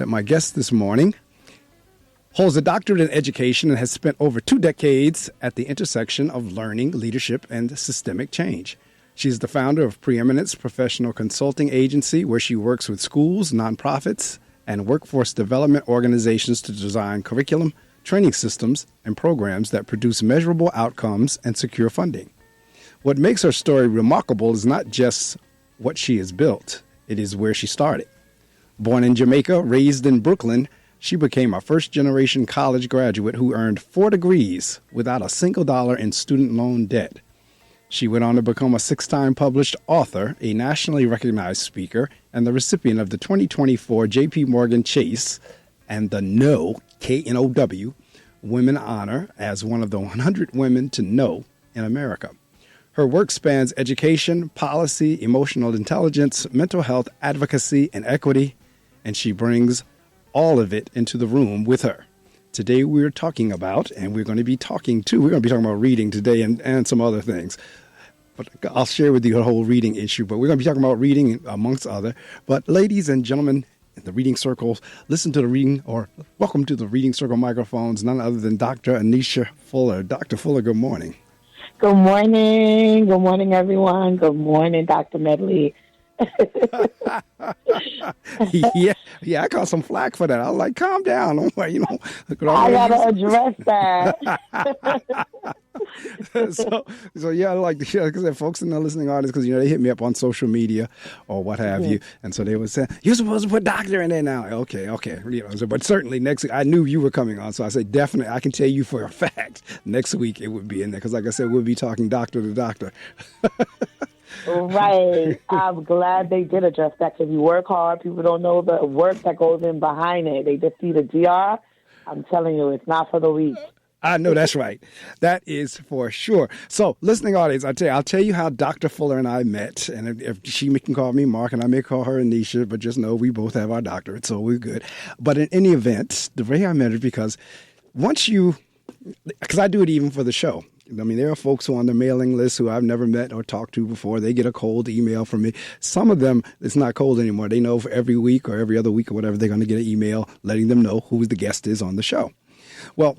that my guest this morning holds a doctorate in education and has spent over 2 decades at the intersection of learning, leadership, and systemic change. She's the founder of Preeminence professional consulting agency, where she works with schools, nonprofits, and workforce development organizations to design curriculum, training systems, and programs that produce measurable outcomes and secure funding. What makes her story remarkable is not just what she has built, it is where she started. Born in Jamaica, raised in Brooklyn, she became a first-generation college graduate who earned 4 degrees without a single dollar in student loan debt. She went on to become a 6-time published author, a nationally recognized speaker, and the recipient of the 2024 J.P. Morgan Chase and the KNOW, K-N-O-W, Women Honor as one of the 100 women to know in America. Her work spans education, policy, emotional intelligence, mental health, advocacy, and equity, and she brings all of it into the room with her. Today we're talking about, and we're going to be talking about reading today and some other things. But I'll share with you the whole reading issue, but we're going to be talking about reading amongst other. But ladies and gentlemen in the reading circles, listen to the reading, or welcome to the Reading Circle microphones, none other than Dr. Anesha Fuller. Dr. Fuller, good morning. Good morning. Good morning, everyone. Good morning, Dr. Medley. yeah, I got some flack for that. I was like, calm down. Don't worry, I gotta address that. so yeah, because folks in the listening audience, because they hit me up on social media or what have you, and so they would say, "You're supposed to put doctor in there now." Okay, but certainly next week, I knew you were coming on, so I said definitely. I can tell you for a fact next week it would be in there because, like I said, we'll be talking doctor to doctor. Right. I'm glad they did address that because you work hard. People don't know the work that goes in behind it. They just see the GR. I'm telling you, it's not for the weak. I know that's right. That is for sure. So, listening audience, I'll tell you how Dr. Fuller and I met. And if she can call me Mark and I may call her Anesha, but just know we both have our doctorate, so we're good. But in any event, the way I met her, because I do it even for the show. I mean, there are folks who are on the mailing list who I've never met or talked to before. They get a cold email from me. Some of them, it's not cold anymore. They know for every week or every other week or whatever, they're going to get an email letting them know who the guest is on the show. Well,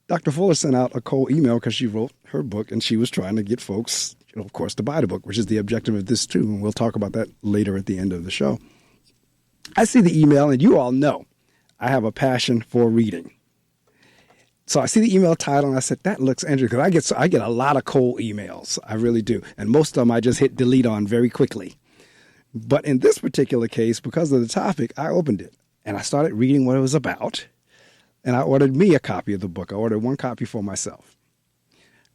Dr. Fuller sent out a cold email because she wrote her book and she was trying to get folks, of course, to buy the book, which is the objective of this too. And we'll talk about that later at the end of the show. I see the email, and you all know I have a passion for reading. So I see the email title and I said, that looks interesting, because I get a lot of cold emails. I really do. And most of them I just hit delete on very quickly. But in this particular case, because of the topic, I opened it and I started reading what it was about. And I ordered me a copy of the book. I ordered 1 copy for myself.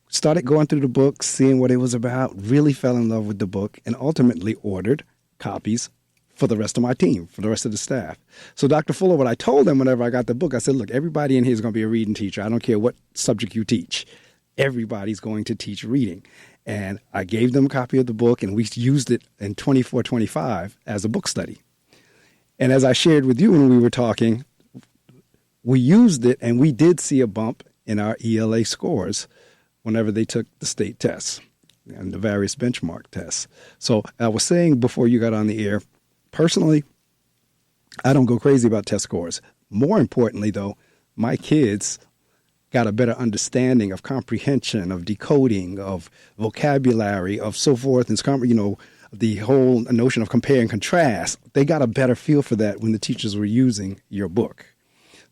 Started going through the book, seeing what it was about, really fell in love with the book, and ultimately ordered copies for the rest of my team, for the rest of the staff. So Dr. Fuller, what I told them whenever I got the book, I said, look, everybody in here is going to be a reading teacher. I don't care what subject you teach. Everybody's going to teach reading. And I gave them a copy of the book, and we used it in 24-25 as a book study. And as I shared with you when we were talking, we used it, and we did see a bump in our ELA scores whenever they took the state tests and the various benchmark tests. So I was saying before you got on the air, personally, I don't go crazy about test scores. More importantly, though, my kids got a better understanding of comprehension, of decoding, of vocabulary, of so forth, and the whole notion of compare and contrast. They got a better feel for that when the teachers were using your book.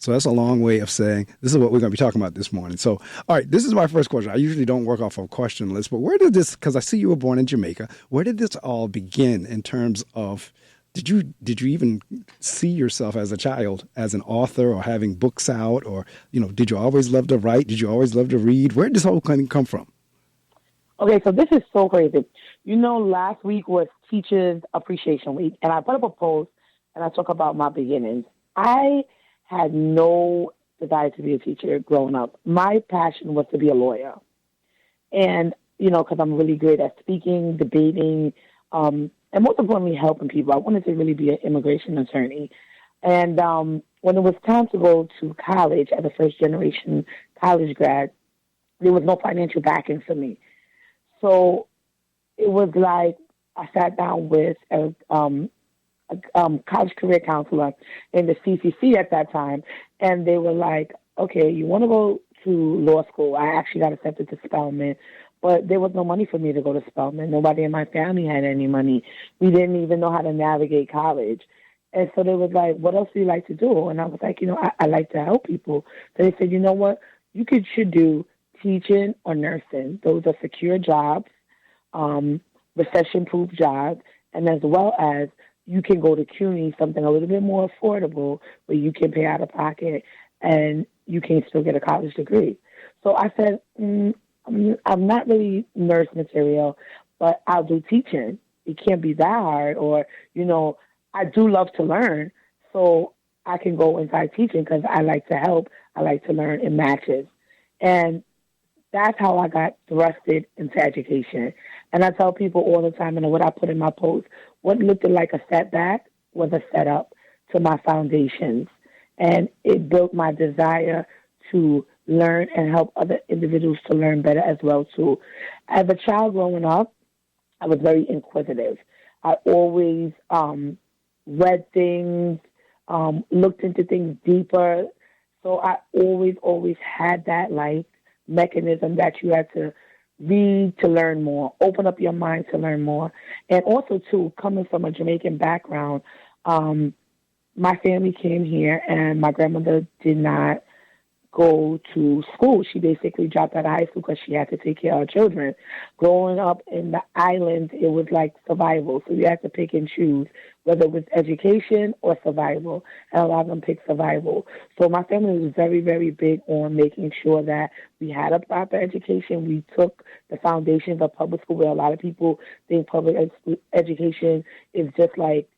So that's a long way of saying this is what we're going to be talking about this morning. So, all right, this is my first question. I usually don't work off a question list, but where did this, because I see you were born in Jamaica, where did this all begin in terms of, did you even see yourself as a child as an author or having books out, or, did you always love to write? Did you always love to read? Where did this whole thing come from? Okay, so this is so crazy. Last week was Teachers Appreciation Week, and I put up a post and I talk about my beginnings. I had no desire to be a teacher growing up. My passion was to be a lawyer. And, because I'm really great at speaking, debating, and most importantly, helping people. I wanted to really be an immigration attorney. And when it was time to go to college as a first-generation college grad, there was no financial backing for me. So it was like I sat down with a college career counselor in the CCC at that time, and they were like, okay, you want to go to law school? I actually got accepted to Spelman, but there was no money for me to go to Spelman. Nobody in my family had any money. We didn't even know how to navigate college. And so they was like, what else do you like to do? And I was like, I like to help people. So they said, you know what? You should do teaching or nursing. Those are secure jobs, recession-proof jobs, and as well as you can go to CUNY, something a little bit more affordable where you can pay out of pocket and you can still get a college degree. So I said, I'm not really nurse material, but I'll do teaching. It can't be that hard. Or, I do love to learn, so I can go inside teaching because I like to help. I like to learn in matches. And that's how I got thrusted into education. And I tell people all the time, and what I put in my post, what looked like a setback was a setup to my foundations. And it built my desire to learn and help other individuals to learn better as well, too. As a child growing up, I was very inquisitive. I always read things, looked into things deeper. So I always had that, mechanism that you had to read to learn more, open up your mind to learn more. And also, too, coming from a Jamaican background, my family came here and my grandmother did not go to school. She basically dropped out of high school because she had to take care of her children. Growing up in the islands, it was like survival. So you had to pick and choose whether it was education or survival. And a lot of them picked survival. So my family was very, very big on making sure that we had a proper education. We took the foundations of public school, where a lot of people think public education is just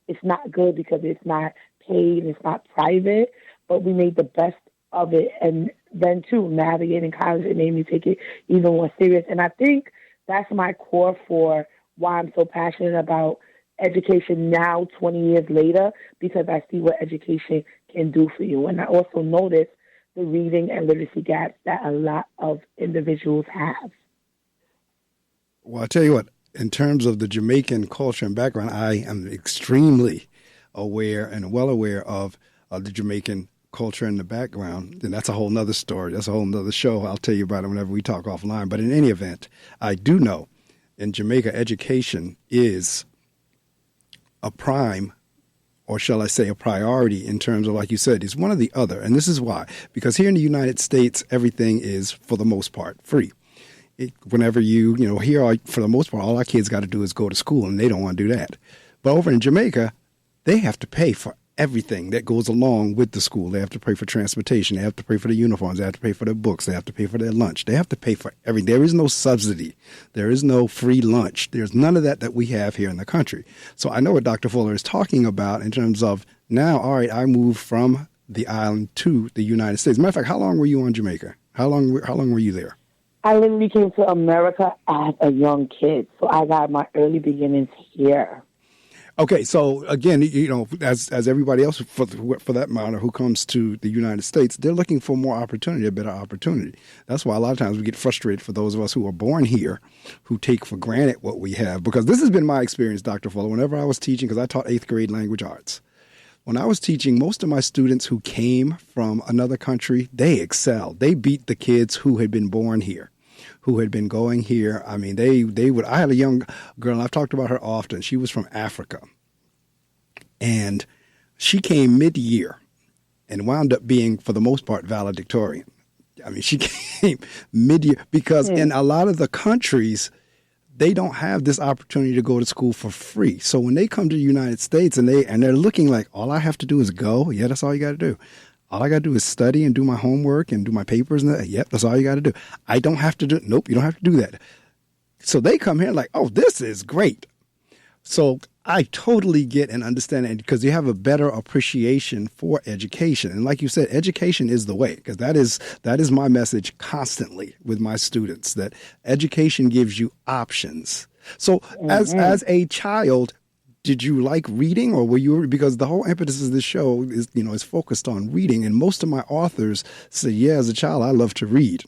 it's not good because it's not paid, it's not private, but we made the best of it. And then, too, navigating college, it made me take it even more serious. And I think that's my core for why I'm so passionate about education now, 20 years later, because I see what education can do for you. And I also notice the reading and literacy gaps that a lot of individuals have. Well, I'll tell you what, in terms of the Jamaican culture and background, I am extremely aware and well aware of the Jamaican culture in the background, and that's a whole nother story. That's a whole nother show. I'll tell you about it whenever we talk offline. But in any event, I do know in Jamaica, education is a prime, or shall I say a priority, in terms of, like you said, it's one or the other. And this is why. Because here in the United States, everything is, for the most part, free. Whenever here, for the most part, all our kids got to do is go to school, and they don't want to do that. But over in Jamaica, they have to pay for everything that goes along with the school. They have to pay for transportation. They have to pay for the uniforms. They have to pay for their books. They have to pay for their lunch. They have to pay for everything. There is no subsidy. There is no free lunch. There's none of that we have here in the country. So I know what Dr. Fuller is talking about in terms of now, all right, I moved from the island to the United States. Matter of fact, how long were you on Jamaica? How long were you there? I literally came to America as a young kid, so I got my early beginnings here. Okay, so again, as everybody else, for that matter, who comes to the United States, they're looking for more opportunity, a better opportunity. That's why a lot of times we get frustrated for those of us who are born here, who take for granted what we have. Because this has been my experience, Dr. Fuller, whenever I was teaching, because I taught 8th grade language arts. When I was teaching, most of my students who came from another country, they excelled. They beat the kids who had been born here, who had been going here. I mean, they would. I had a young girl, and I've talked about her often. She was from Africa, and she came mid-year and wound up being, for the most part, valedictorian. I mean, she came mid-year because in a lot of the countries, they don't have this opportunity to go to school for free. So when they come to the United States and they're looking like, all I have to do is go. Yeah, that's all you got to do. All I got to do is study and do my homework and do my papers. And yep, that's all you got to do. I don't have to do. Nope, you don't have to do that. So they come here like, oh, this is great. So I totally get and understand it because you have a better appreciation for education. And like you said, education is the way, because that is my message constantly with my students, that education gives you options. So as a child, did you like reading, or were you, because the whole impetus of this show is focused on reading, and most of my authors say, yeah, as a child, I love to read.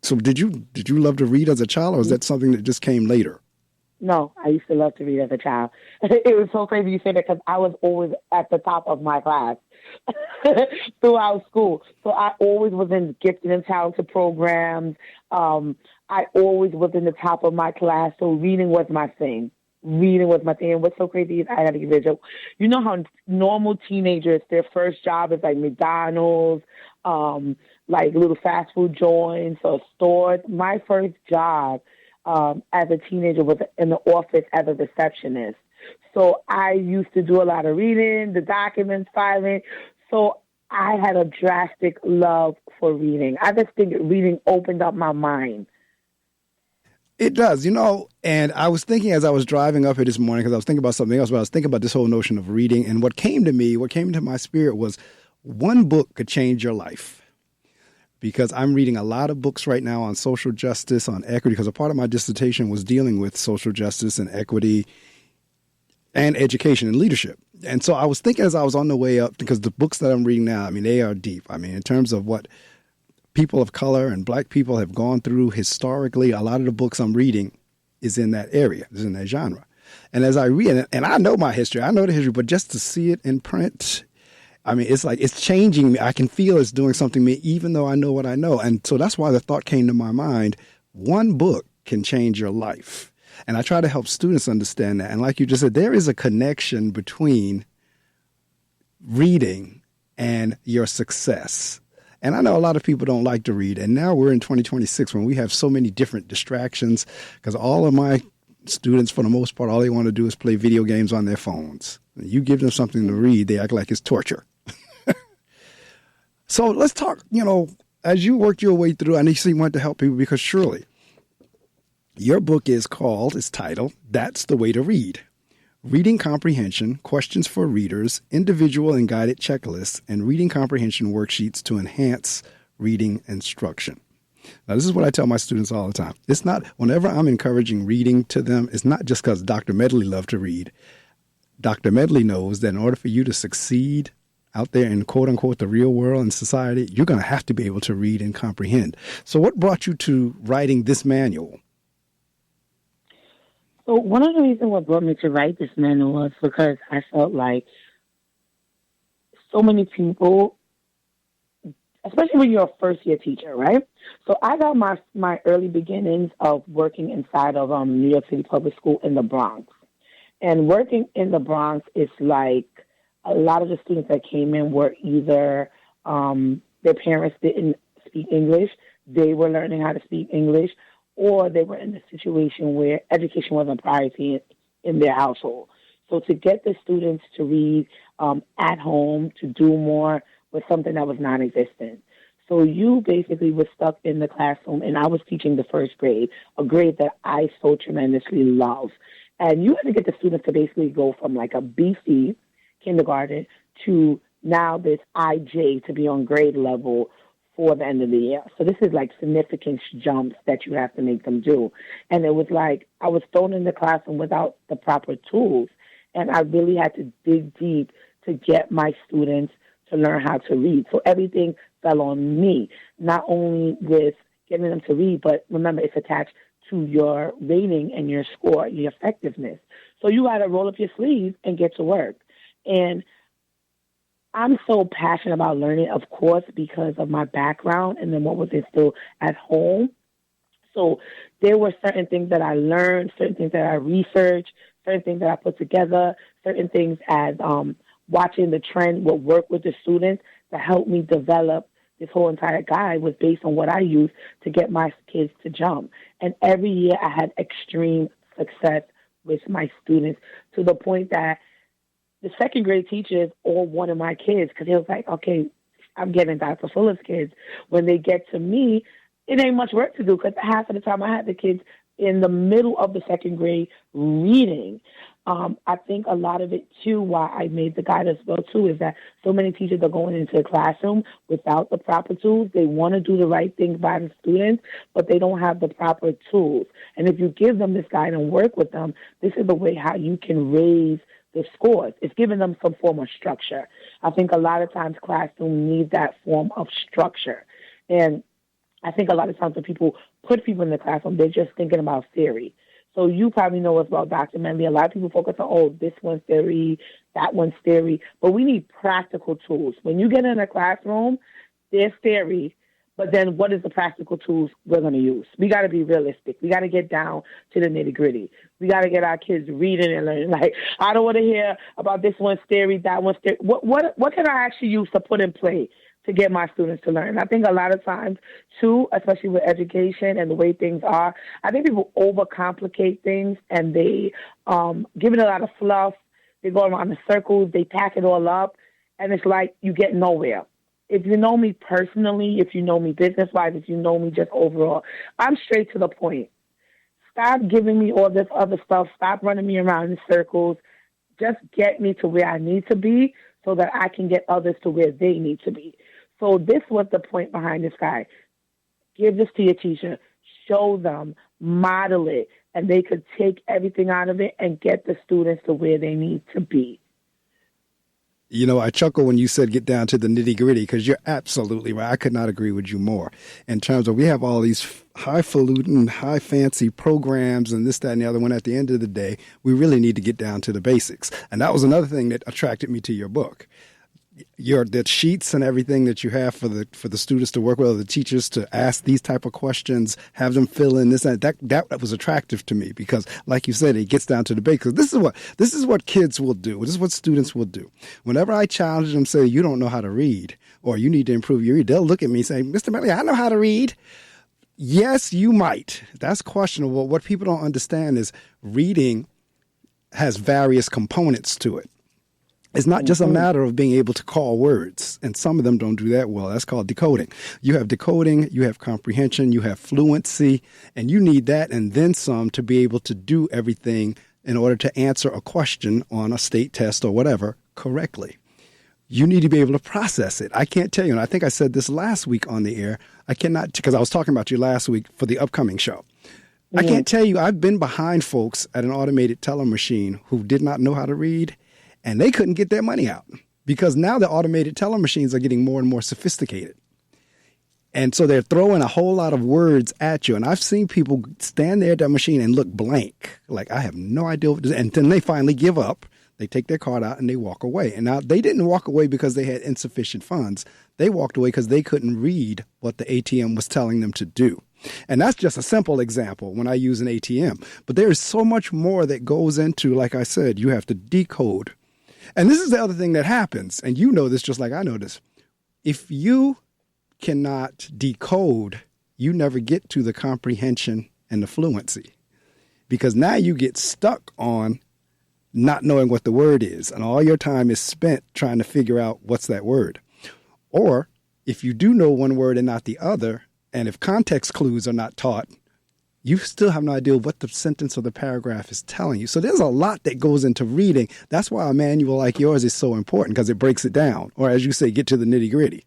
So did you love to read as a child, or is that something that just came later? No, I used to love to read as a child. It was so crazy you say that because I was always at the top of my class throughout school. So I always was in gifted and talented programs. I always was in the top of my class. So reading was my thing. Reading was my thing. And what's so crazy is I got to give you a joke. You know how normal teenagers, their first job is like McDonald's, like little fast food joints or stores. My first job as a teenager was in the office as a receptionist. So I used to do a lot of reading, the documents, filing. So I had a drastic love for reading. I just think reading opened up my mind. It does, and I was thinking as I was driving up here this morning, because I was thinking about something else, but I was thinking about this whole notion of reading. And what came to my spirit was one book could change your life. Because I'm reading a lot of books right now on social justice, on equity, because a part of my dissertation was dealing with social justice and equity and education and leadership. And so I was thinking as I was on the way up, because the books that I'm reading now, they are deep. In terms of what people of color and black people have gone through historically, a lot of the books I'm reading is in that area, is in that genre. And as I read it, and I know my history, I know the history, but just to see it in print, it's like it's changing me. I can feel it's doing something to me, even though I know what I know. And so that's why the thought came to my mind, one book can change your life. And I try to help students understand that. And like you just said, there is a connection between reading and your success. And I know a lot of people don't like to read. And now we're in 2026 when we have so many different distractions, because all of my students, for the most part, all they want to do is play video games on their phones. You give them something to read, they act like it's torture. So let's talk, as you worked your way through, I know you want to help people, because surely your book is titled, That's the Way to Read. Reading Comprehension, Questions for Readers, Individual and Guided Checklists, and Reading Comprehension Worksheets to Enhance Reading Instruction. Now, this is what I tell my students all the time. It's not, whenever I'm encouraging reading to them, it's not just because Dr. Medley loved to read. Dr. Medley knows that in order for you to succeed out there in quote unquote the real world and society, you're going to have to be able to read and comprehend. So what brought you to writing this manual? So one of the reasons what brought me to write this manual was because I felt like so many people, especially when you're a first-year teacher, right? So I got my early beginnings of working inside of New York City Public School in the Bronx. And working in the Bronx is like a lot of the students that came in were either their parents didn't speak English, they were learning how to speak English, or they were in a situation where education wasn't a priority in their household. So to get the students to read at home, to do more, was something that was non-existent. So you basically were stuck in the classroom, and I was teaching the first grade, a grade that I so tremendously love. And you had to get the students to basically go from like a BC kindergarten to now this IJ to be on grade level for the end of the year. So this is like significant jumps that you have to make them do. And it was like I was thrown in the classroom without the proper tools. And I really had to dig deep to get my students to learn how to read. So everything fell on me, not only with getting them to read, but remember, it's attached to your rating and your score, your effectiveness. So you got to roll up your sleeves and get to work. And I'm so passionate about learning, of course, because of my background and then what was instilled at home. So there were certain things that I learned, certain things that I researched, certain things that I put together, certain things as watching the trend, what worked with the students that helped me develop this whole entire guide was based on what I used to get my kids to jump. And every year I had extreme success with my students to the point that the second grade teachers all wanted my kids because it was like, okay, I'm getting Dr. Fuller's kids. When they get to me, it ain't much work to do because half of the time I had the kids in the middle of the second grade reading. I think a lot of it, too, why I made the guide as well, too, is that so many teachers are going into the classroom without the proper tools. They want to do the right thing by the students, but they don't have the proper tools. And if you give them this guide and work with them, this is the way how you can raise the scores. It's giving them some form of structure. I think a lot of times classrooms need that form of structure. And I think a lot of times when people put people in the classroom, they're just thinking about theory. So you probably know what's about Dr. Medley. A lot of people focus on, oh, this one's theory, that one's theory. But we need practical tools. When you get in a classroom, there's theory, but then what is the practical tools we're going to use? We got to be realistic. We got to get down to the nitty gritty. We got to get our kids reading and learning. Like, I don't want to hear about this one's theory, that one's theory. What can I actually use to put in play to get my students to learn? I think a lot of times, too, especially with education and the way things are, I think people overcomplicate things and they give it a lot of fluff. They go around in circles. They pack it all up, and it's like you get nowhere. If you know me personally, if you know me business-wise, if you know me just overall, I'm straight to the point. Stop giving me all this other stuff. Stop running me around in circles. Just get me to where I need to be so that I can get others to where they need to be. So this was the point behind this guy. Give this to your teacher. Show them. Model it. And they could take everything out of it and get the students to where they need to be. You know, I chuckle when you said get down to the nitty gritty because you're absolutely right. I could not agree with you more in terms of we have all these highfalutin, high fancy programs and this, that, and the other one. At the end of the day, we really need to get down to the basics. And that was another thing that attracted me to your book. The sheets and everything that you have for the students to work with, or the teachers to ask these type of questions, have them fill in this, that was attractive to me because, like you said, it gets down to the basics. This is what kids will do. This is what students will do. Whenever I challenge them, say you don't know how to read or you need to improve your read, they'll look at me and say, Mr. Medley, I know how to read. Yes, you might. That's questionable. What people don't understand is reading has various components to it. It's not just a matter of being able to call words, and some of them don't do that well. That's called decoding. You have decoding, you have comprehension, you have fluency, and you need that and then some to be able to do everything in order to answer a question on a state test or whatever correctly. You need to be able to process it. I can't tell you, and I think I said this last week on the air. I cannot, because I was talking about you last week for the upcoming show. I can't tell you, I've been behind folks at an automated teller machine who did not know how to read. And they couldn't get their money out because now the automated teller machines are getting more and more sophisticated. And so they're throwing a whole lot of words at you. And I've seen people stand there at that machine and look blank, like I have no idea what to do. And then they finally give up. They take their card out and they walk away. And now they didn't walk away because they had insufficient funds. They walked away because they couldn't read what the ATM was telling them to do. And that's just a simple example when I use an ATM. But there is so much more that goes into, like I said, you have to decode. And this is the other thing that happens, and you know this just like I know this. If you cannot decode, you never get to the comprehension and the fluency. Because now you get stuck on not knowing what the word is, and all your time is spent trying to figure out what's that word. Or if you do know one word and not the other, and if context clues are not taught, you still have no idea what the sentence or the paragraph is telling you. So there's a lot that goes into reading. That's why a manual like yours is so important, because it breaks it down. Or as you say, get to the nitty gritty.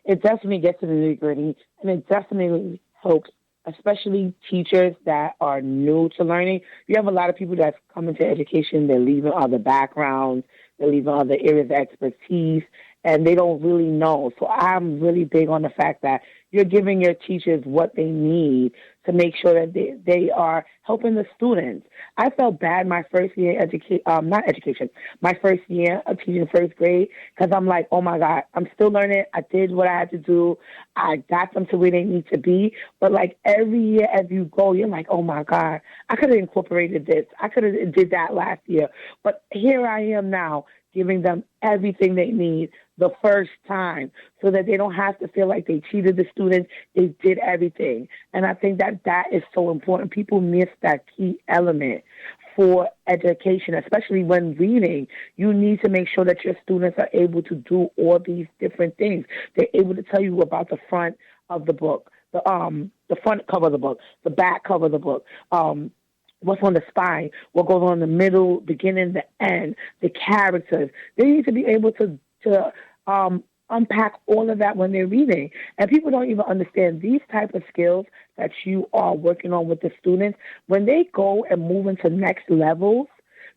It definitely gets to the nitty gritty, and it definitely helps, especially teachers that are new to learning. You have a lot of people that come into education, they're leaving other backgrounds, they're leaving other areas of expertise, and they don't really know. So I'm really big on the fact that you're giving your teachers what they need to make sure that they are helping the students. I felt bad my first year my first year of teaching first grade, because I'm like, oh my God, I'm still learning. I did what I had to do. I got them to where they need to be. But like every year as you go, you're like, oh my God, I could have incorporated this. I could have did that last year. But here I am now, giving them everything they need the first time so that they don't have to feel like they cheated the students. They did everything. And I think that is so important. People miss that key element for education, especially when reading. You need to make sure that your students are able to do all these different things. They're able to tell you about the front of the book, the front cover of the book, the back cover of the book, what's on the spine, what goes on in the middle, beginning, the end, the characters. They need to be able to unpack all of that when they're reading. And people don't even understand these type of skills that you are working on with the students. When they go and move into next levels,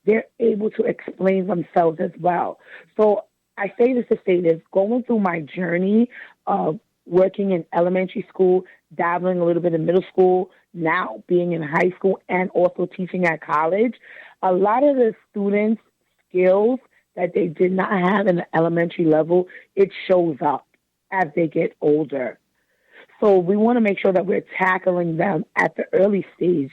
they're able to explain themselves as well. So I say this to say this, going through my journey of working in elementary school, dabbling a little bit in middle school, now being in high school, and also teaching at college, a lot of the students' skills that they did not have in the elementary level, it shows up as they get older. So we want to make sure that we're tackling them at the early stage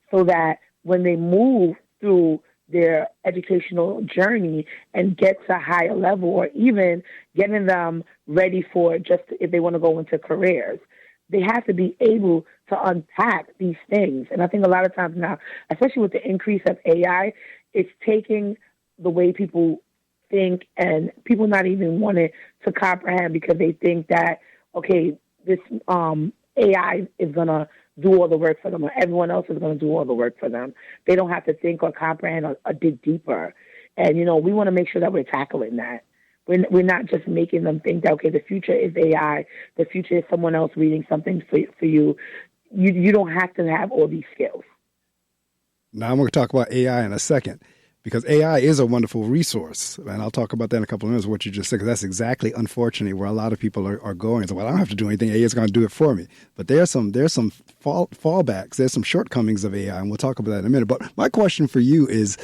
so that when they move through their educational journey and get to a higher level, or even getting them ready for just if they want to go into careers, they have to be able to unpack these things. And I think a lot of times now, especially with the increase of AI, it's taking the way people think, and people not even wanting to comprehend because they think that, okay, this AI is going to do all the work for them, or everyone else is going to do all the work for them. They don't have to think or comprehend or dig deeper. And, we want to make sure that we're tackling that. We're not just making them think that, okay, the future is AI, the future is someone else reading something for you. You don't have to have all these skills. Now I'm going to talk about AI in a second, because AI is a wonderful resource. And I'll talk about that in a couple of minutes, what you just said, because that's exactly, unfortunately, where a lot of people are going. So, well, I don't have to do anything. AI is going to do it for me. But there's some fallbacks. There's some shortcomings of AI, and we'll talk about that in a minute. But my question for you is,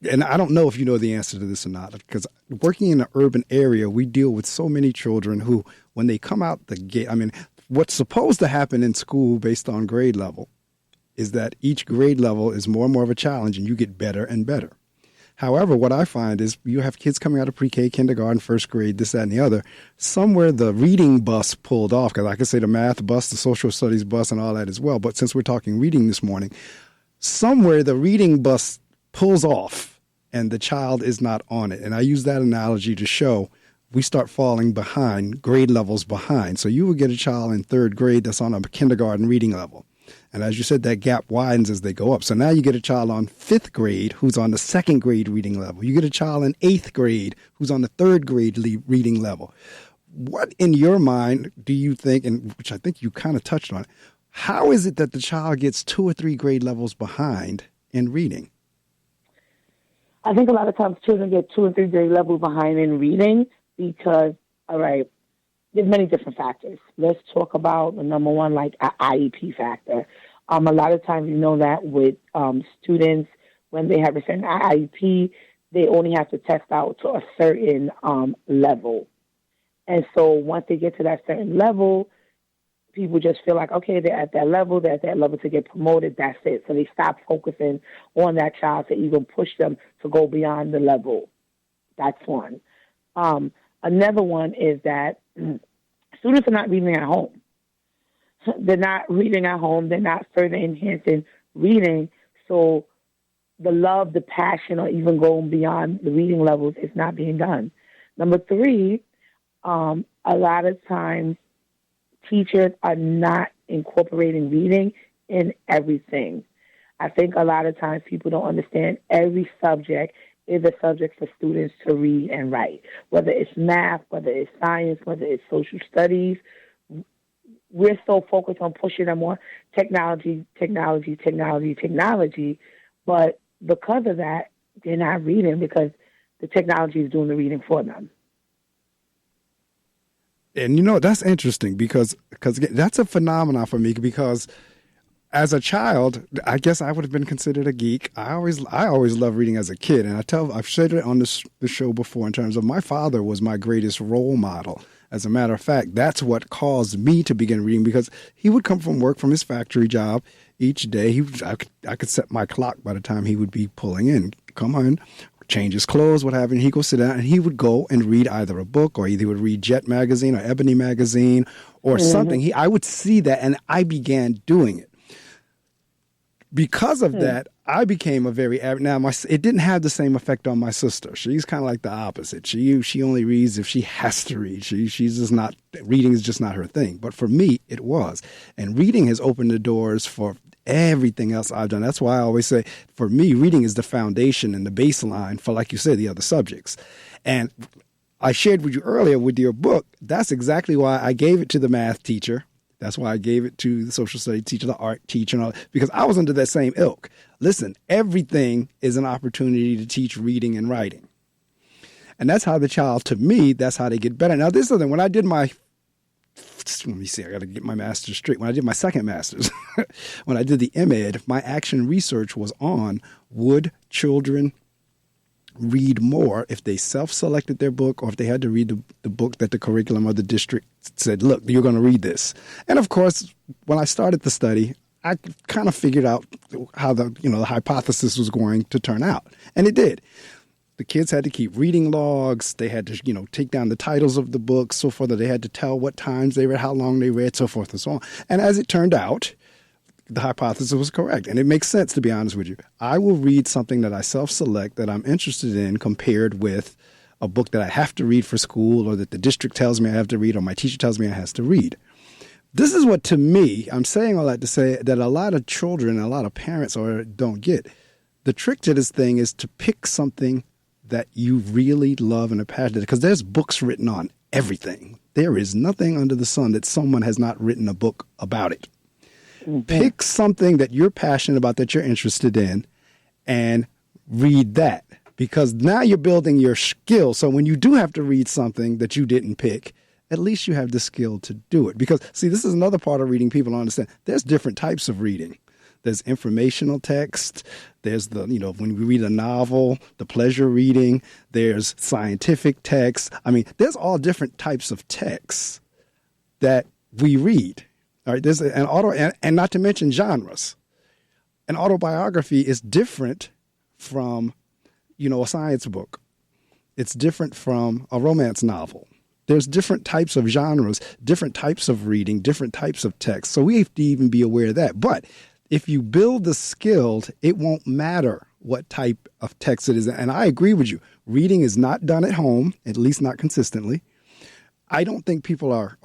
and I don't know if you know the answer to this or not, because working in an urban area, we deal with so many children who, when they come out the gate, what's supposed to happen in school based on grade level is that each grade level is more and more of a challenge, and you get better and better. However, what I find is you have kids coming out of pre-K, kindergarten, first grade, this, that, and the other. Somewhere the reading bus pulled off, because I could say the math bus, the social studies bus, and all that as well. But since we're talking reading this morning, somewhere the reading bus pulls off and the child is not on it. And I use that analogy to show we start falling behind, grade levels behind. So you would get a child in third grade that's on a kindergarten reading level. And as you said, that gap widens as they go up. So now you get a child on fifth grade who's on the second grade reading level. You get a child in eighth grade who's on the third grade reading level. What in your mind do you think, and which I think you kind of touched on, how is it that the child gets 2 or 3 grade levels behind in reading? I think a lot of times children get 2 and 3 grade levels behind in reading because, all right, there's many different factors. Let's talk about the number one, like an IEP factor. A lot of times, that with students, when they have a certain IEP, they only have to test out to a certain level. And so once they get to that certain level, people just feel like, okay, they're at that level to get promoted, that's it. So they stop focusing on that child to even push them to go beyond the level. That's one. Another one is that students are not reading at home. They're not reading at home. They're not further enhancing reading. So the love, the passion, or even going beyond the reading levels is not being done. Number 3, a lot of times teachers are not incorporating reading in everything. I think a lot of times people don't understand every subject is a subject for students to read and write. Whether it's math, whether it's science, whether it's social studies, we're so focused on pushing them on technology. But because of that, they're not reading because the technology is doing the reading for them. And that's interesting because that's a phenomenon for me, because as a child, I guess I would have been considered a geek. I always loved reading as a kid. And I've said it on the show before in terms of my father was my greatest role model. As a matter of fact, that's what caused me to begin reading, because he would come from work from his factory job each day. I could set my clock by the time he would be pulling in, come on, change his clothes, what have you. He'd go sit down and he would go and read either a book, or either he would read Jet magazine or Ebony magazine or something. I would see that and I began doing it. Because of that, I became a very avid. Now, it didn't have the same effect on my sister. She's kind of like the opposite. She only reads if she has to read. She's just not, reading is just not her thing. But for me, it was. And reading has opened the doors for everything else I've done. That's why I always say, for me, reading is the foundation and the baseline for, like you said, the other subjects. And I shared with you earlier with your book, that's exactly why I gave it to the math teacher. That's why I gave it to the social studies teacher, the art teacher, and all, because I was under that same ilk. Listen, everything is an opportunity to teach reading and writing. And that's how the child, to me, that's how they get better. Now, this is the thing. When I did my let me see, I got to get my master's straight. When I did my second master's, when I did the MEd, my action research was on would children read more if they self-selected their book or if they had to read the book that the curriculum of the district said, look, you're going to read this. And of course, when I started the study, I kind of figured out how the hypothesis was going to turn out. And it did. The kids had to keep reading logs. They had to, take down the titles of the books, so forth. They had to tell what times they read, how long they read, so forth and so on. And as it turned out, the hypothesis was correct. And it makes sense, to be honest with you. I will read something that I self-select that I'm interested in compared with a book that I have to read for school or that the district tells me I have to read or my teacher tells me I have to read. This is what, to me, I'm saying all that to say that a lot of children, a lot of parents don't get. The trick to this thing is to pick something that you really love and are passionate, because there's books written on everything. There is nothing under the sun that someone has not written a book about it. Mm-hmm. Pick something that you're passionate about, that you're interested in, and read that, because now you're building your skill. So when you do have to read something that you didn't pick, at least you have the skill to do it. Because, see, this is another part of reading people don't understand. There's different types of reading. There's informational text. There's when we read a novel, the pleasure reading. There's scientific text. I mean, there's all different types of texts that we read. All right, there's and not to mention genres. An autobiography is different from, a science book. It's different from a romance novel. There's different types of genres, different types of reading, different types of text. So we have to even be aware of that. But if you build the skill, it won't matter what type of text it is. And I agree with you. Reading is not done at home, at least not consistently. I don't think people are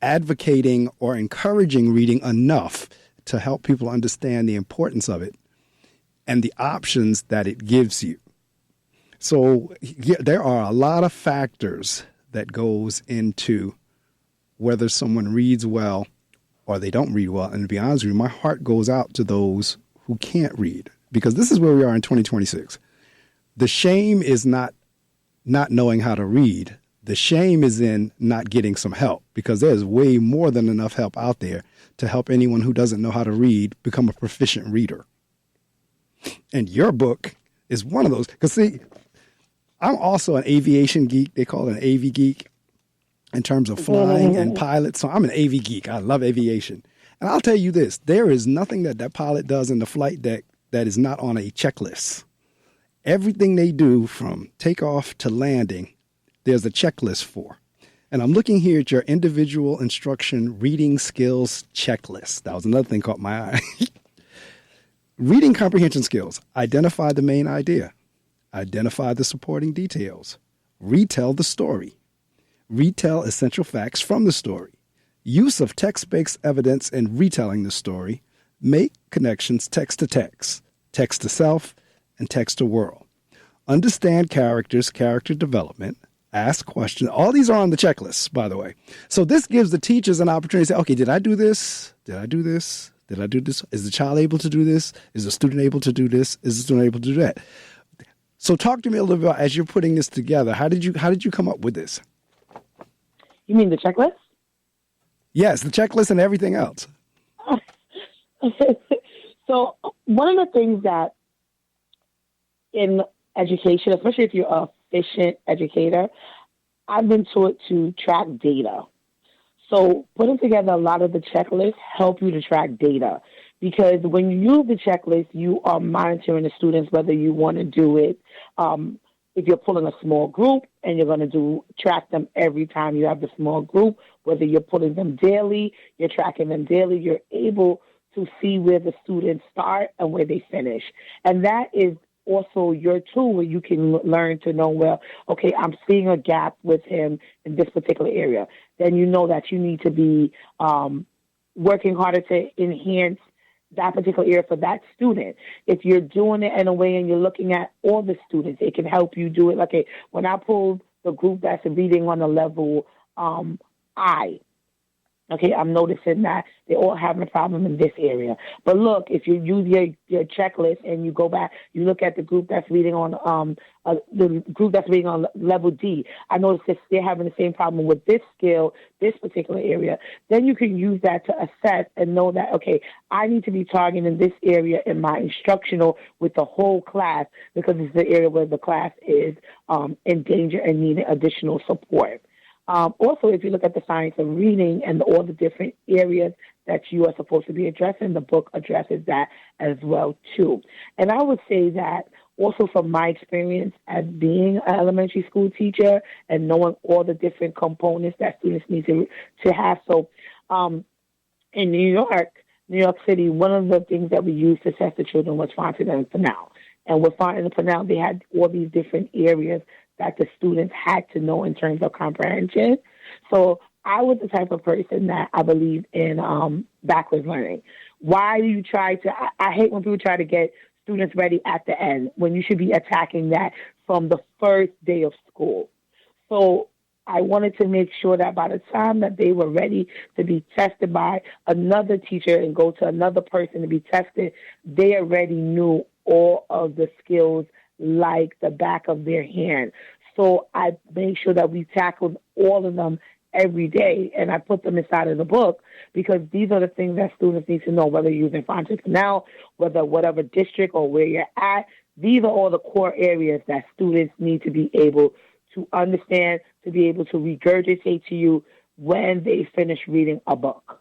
advocating or encouraging reading enough to help people understand the importance of it and the options that it gives you. So there are a lot of factors that goes into whether someone reads well or they don't read well. And to be honest with you, my heart goes out to those who can't read, because this is where we are in 2026. The shame is not knowing how to read. The shame is in not getting some help, because there's way more than enough help out there to help anyone who doesn't know how to read become a proficient reader. And your book is one of those. Because, see, I'm also an aviation geek. They call it an AV geek in terms of flying and pilots. So I'm an AV geek. I love aviation. And I'll tell you this, there is nothing that pilot does in the flight deck that is not on a checklist. Everything they do from takeoff to landing, there's a checklist for. And I'm looking here at your individual instruction reading skills checklist. That was another thing caught my eye. Reading comprehension skills. Identify the main idea. Identify the supporting details. Retell the story. Retell essential facts from the story. Use of text-based evidence in retelling the story. Make connections text to text, text to self, and text to world. Understand characters, character development. Ask questions. All these are on the checklist, by the way. So this gives the teachers an opportunity to say, okay, did I do this? Did I do this? Did I do this? Is the child able to do this? Is the student able to do this? Is the student able to do that? So talk to me a little bit about, as you're putting this together, how did you come up with this? You mean the checklist? Yes, the checklist and everything else. So one of the things that in education, especially if you're an efficient educator, I've been taught to track data. So putting together a lot of the checklists help you to track data, because when you use the checklist, you are monitoring the students, whether you want to do it. If you're pulling a small group and you're going to track them every time you have the small group, whether you're pulling them daily, you're tracking them daily, you're able to see where the students start and where they finish. And that is also your tool where you can learn to know, well, okay, I'm seeing a gap with him in this particular area. Then you know that you need to be working harder to enhance that particular area for that student. If you're doing it in a way and you're looking at all the students, it can help you do it. Like, when I pulled the group that's reading on a level I, Okay, I'm noticing that they're all having a problem in this area. But look, if you use your checklist and you go back, you look at the group that's reading on the group that's reading on level D. I noticed that they're having the same problem with this skill, this particular area. Then you can use that to assess and know that, okay, I need to be targeting this area in my instructional with the whole class because it's the area where the class is in danger and needing additional support. Also, if you look at the science of reading and all the different areas that you are supposed to be addressing, the book addresses that as well, too. And I would say that also from my experience as being an elementary school teacher and knowing all the different components that students need to have. So in New York City, one of the things that we used to test the children was Fontaine and Fennell. And with Fontaine and Fennell, they had all these different areas that the students had to know in terms of comprehension. So I was the type of person that I believe in backwards learning. Why do you try to, I hate when people try to get students ready at the end when you should be attacking that from the first day of school. So I wanted to make sure that by the time that they were ready to be tested by another teacher and go to another person to be tested, they already knew all of the skills like the back of their hand. So I made sure that we tackled all of them every day, and I put them inside of the book because these are the things that students need to know, whether you're using Fontaine now, whether whatever district or where you're at. These are all the core areas that students need to be able to understand, to be able to regurgitate to you when they finish reading a book.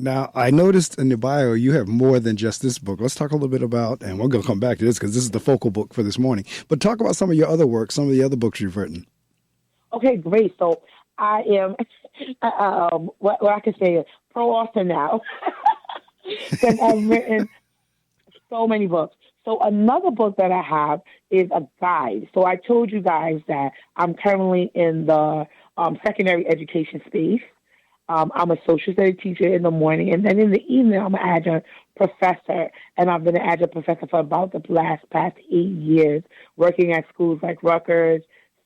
Now, I noticed in the bio you have more than just this book. Let's talk a little bit about, and we're going to come back to this because this is the focal book for this morning, but talk about some of your other work, some of the other books you've written. Okay, great. So I am, what I can say is pro-author now because I've written so many books. So another book that I have is a guide. So I told you guys that I'm currently in the secondary education space. I'm a social studies teacher in the morning, and then in the evening, I'm an adjunct professor, and I've been an adjunct professor for about the past 8 years, working at schools like Rutgers,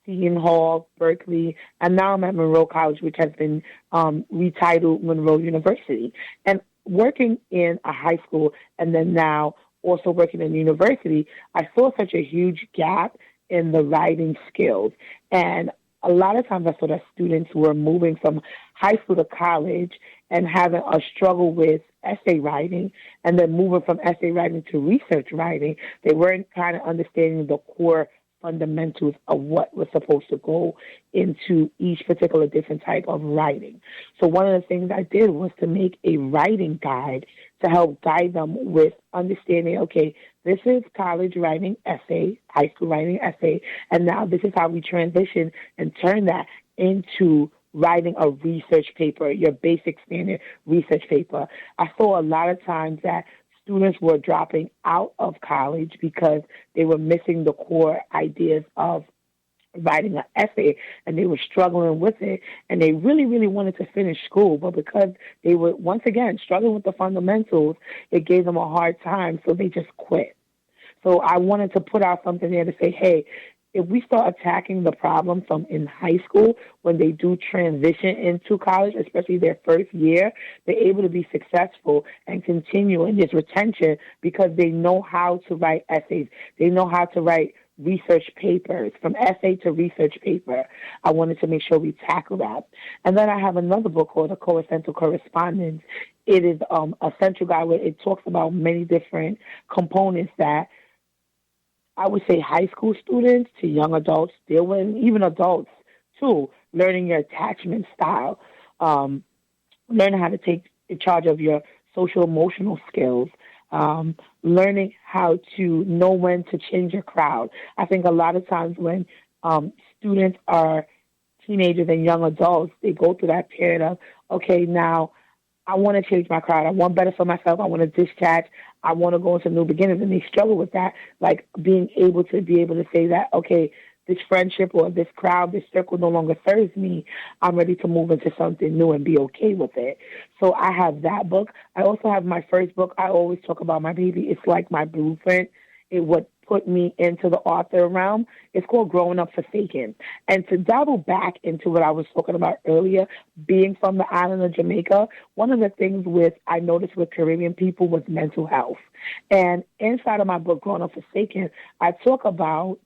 Seton Hall, Berkeley, and now I'm at Monroe College, which has been retitled Monroe University. And working in a high school, and then now also working in university, I saw such a huge gap in the writing skills. And a lot of times I saw that students were moving from high school to college and having a struggle with essay writing, and then moving from essay writing to research writing. They weren't kind of understanding the core fundamentals of what was supposed to go into each particular different type of writing. So one of the things I did was to make a writing guide to help guide them with understanding, okay, this is college writing essay, high school writing essay, and now this is how we transition and turn that into writing a research paper, your basic standard research paper. I saw a lot of times that students were dropping out of college because they were missing the core ideas of writing an essay, and they were struggling with it, and they really, really wanted to finish school, but because they were, once again, struggling with the fundamentals, it gave them a hard time, so they just quit. So I wanted to put out something there to say, hey, if we start attacking the problem from in high school, when they do transition into college, especially their first year, they're able to be successful and continue in this retention because they know how to write essays. They know how to write research papers, from essay to research paper. I wanted to make sure we tackle that. And then I have another book called A Co-Essential Correspondence. It is a central guide where it talks about many different components that I would say high school students to young adults deal with, even adults too, learning your attachment style, learning how to take charge of your social emotional skills, learning how to know when to change your crowd. I think a lot of times when students are teenagers and young adults, they go through that period of, okay, now I want to change my crowd. I want better for myself. I want to discharge. I want to go into new beginnings. And they struggle with that, like being able to say that, okay, this friendship or this crowd, this circle no longer serves me. I'm ready to move into something new and be okay with it. So I have that book. I also have my first book. I always talk about my baby. It's like my blueprint. What put me into the author realm. It's called Growing Up Forsaken. And to double back into what I was talking about earlier, being from the island of Jamaica, one of the things I noticed with Caribbean people was mental health. And inside of my book, Growing Up Forsaken, I talk about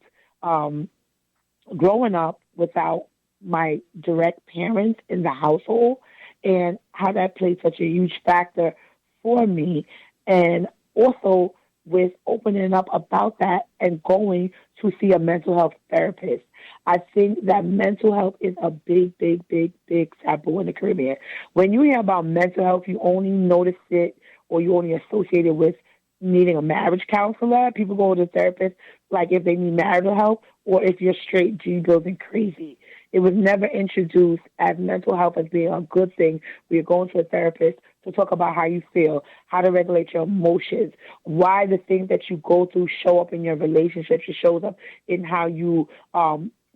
growing up without my direct parents in the household and how that played such a huge factor for me. And also with opening up about that and going to see a mental health therapist. I think that mental health is a big, big, big, big taboo in the Caribbean. When you hear about mental health, you only notice it or you only associate it with needing a marriage counselor. People go to the therapist like if they need marital help or if you're straight G-bills and crazy. It was never introduced as mental health as being a good thing. We're going to a therapist to talk about how you feel, how to regulate your emotions, why the things that you go through show up in your relationships. It shows up in how you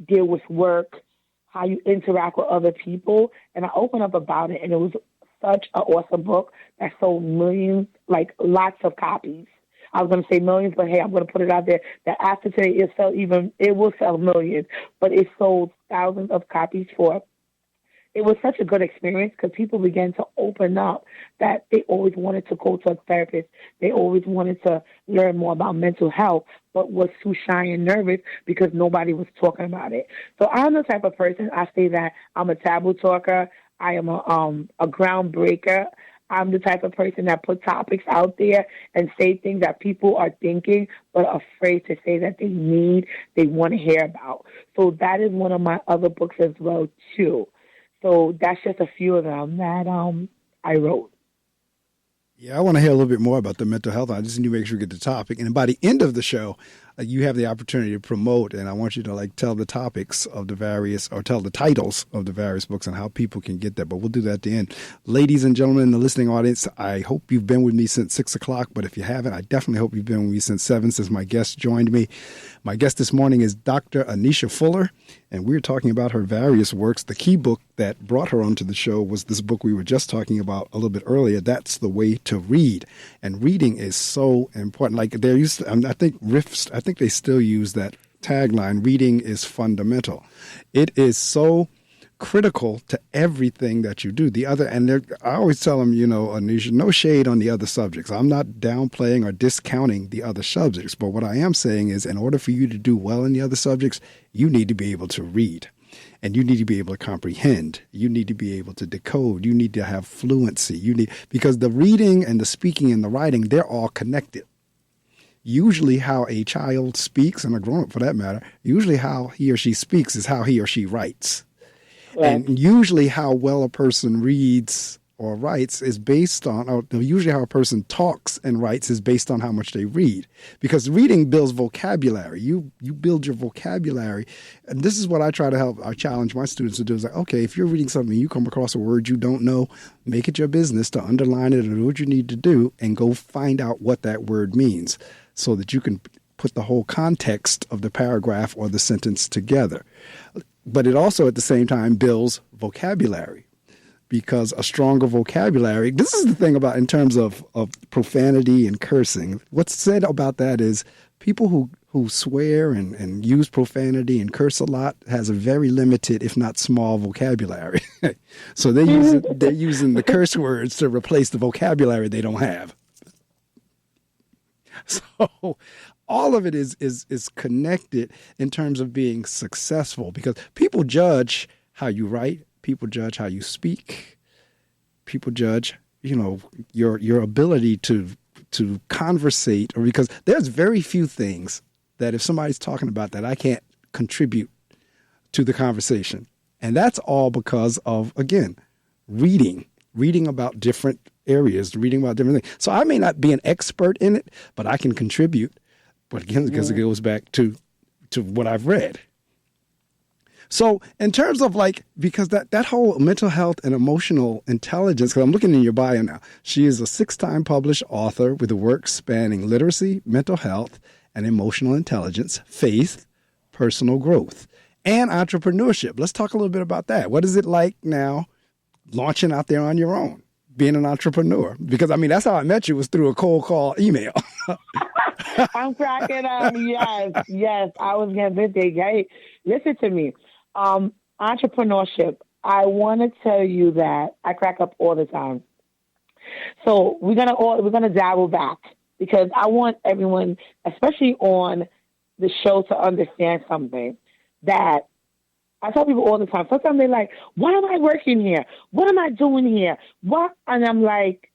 deal with work, how you interact with other people. And I opened up about it, and it was such an awesome book that sold millions, like lots of copies. I was going to say millions, but hey, I'm going to put it out there that after today it will sell millions, but it sold thousands of copies for. It was such a good experience because people began to open up that they always wanted to go to a therapist. They always wanted to learn more about mental health, but was too shy and nervous because nobody was talking about it. So I'm the type of person, I say that I'm a taboo talker. I am a groundbreaker. I'm the type of person that put topics out there and say things that people are thinking but afraid to say that they want to hear about. So that is one of my other books as well, too. So that's just a few of them that I wrote. Yeah, I want to hear a little bit more about the mental health. I just need to make sure we get the topic. And by the end of the show, you have the opportunity to promote, and I want you to tell the topics of the various, or tell the titles of the various books and how people can get that. But we'll do that at the end. Ladies and gentlemen in the listening audience, I hope you've been with me since 6 o'clock. But if you haven't, I definitely hope you've been with me since 7, since my guest joined me. My guest this morning is Dr. Anesha Fuller, and we're talking about her various works. The key book that brought her onto the show was this book we were just talking about a little bit earlier. That's The Way to Read. And reading is so important. Like there used to, I think they still use that tagline, reading is fundamental. It is so critical to everything that you do. I always tell them, Anesha, no shade on the other subjects. I'm not downplaying or discounting the other subjects. But what I am saying is in order for you to do well in the other subjects, you need to be able to read. And you need to be able to comprehend. You need to be able to decode. You need to have fluency. Because the reading and the speaking and the writing, they're all connected. Usually how a child speaks, and a grown-up for that matter, usually how he or she speaks is how he or she writes. Right. And usually how well a person reads or writes is based on, or usually how a person talks and writes is based on how much they read. Because reading builds vocabulary. You build your vocabulary. And this is what I challenge my students to do is okay, if you're reading something, you come across a word you don't know, make it your business to underline it or do what you need to do and go find out what that word means so that you can put the whole context of the paragraph or the sentence together. But it also at the same time builds vocabulary. Because a stronger vocabulary, this is the thing about in terms of profanity and cursing. What's said about that is people who swear and use profanity and curse a lot has a very limited, if not small, vocabulary. So they're using the curse words to replace the vocabulary they don't have. So all of it is connected in terms of being successful because people judge how you write. People judge how you speak. People judge, your ability to conversate, or because there's very few things that if somebody's talking about that I can't contribute to the conversation. And that's all because of, again, reading about different areas, reading about different things. So I may not be an expert in it, but I can contribute. But again, because it goes back to what I've read. So in terms of because that whole mental health and emotional intelligence, because I'm looking in your bio now, she is a 6-time published author with a work spanning literacy, mental health, and emotional intelligence, faith, personal growth, and entrepreneurship. Let's talk a little bit about that. What is it like now launching out there on your own, being an entrepreneur? Because, that's how I met you, was through a cold call email. I'm cracking up. Yes, yes. I was getting busy. Hey, listen to me. Entrepreneurship. I want to tell you that I crack up all the time. So we're gonna dabble back because I want everyone, especially on the show, to understand something that I tell people all the time. First time they're like, "Why am I working here? What am I doing here? What?" And I'm like,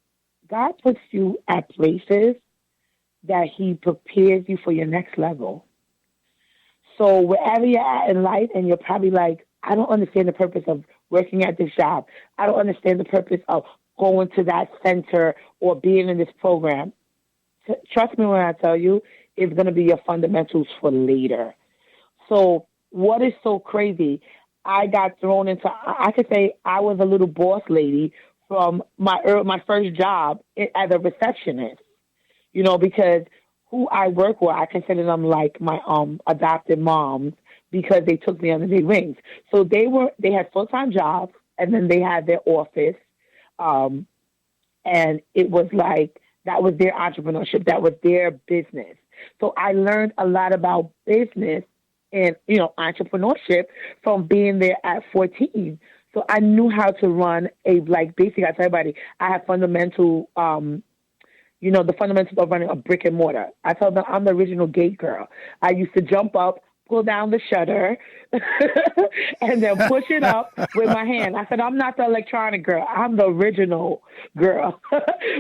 God puts you at places that He prepares you for your next level. So wherever you're at in life, and you're probably like, I don't understand the purpose of working at this job. I don't understand the purpose of going to that center or being in this program. Trust me when I tell you, it's going to be your fundamentals for later. So what is so crazy? I got thrown into. I could say I was a little boss lady from my first job as a receptionist. Because who I work with, I consider them like my adopted moms because they took me under their wings. So they had full time jobs, and then they had their office, and it was like that was their entrepreneurship, that was their business. So I learned a lot about business and entrepreneurship from being there at 14. So I knew how to run basically I tell everybody I have fundamental the fundamentals of running a brick and mortar. I tell them I'm the original gate girl. I used to jump up, pull down the shutter, and then push it up with my hand. I said, I'm not the electronic girl. I'm the original girl.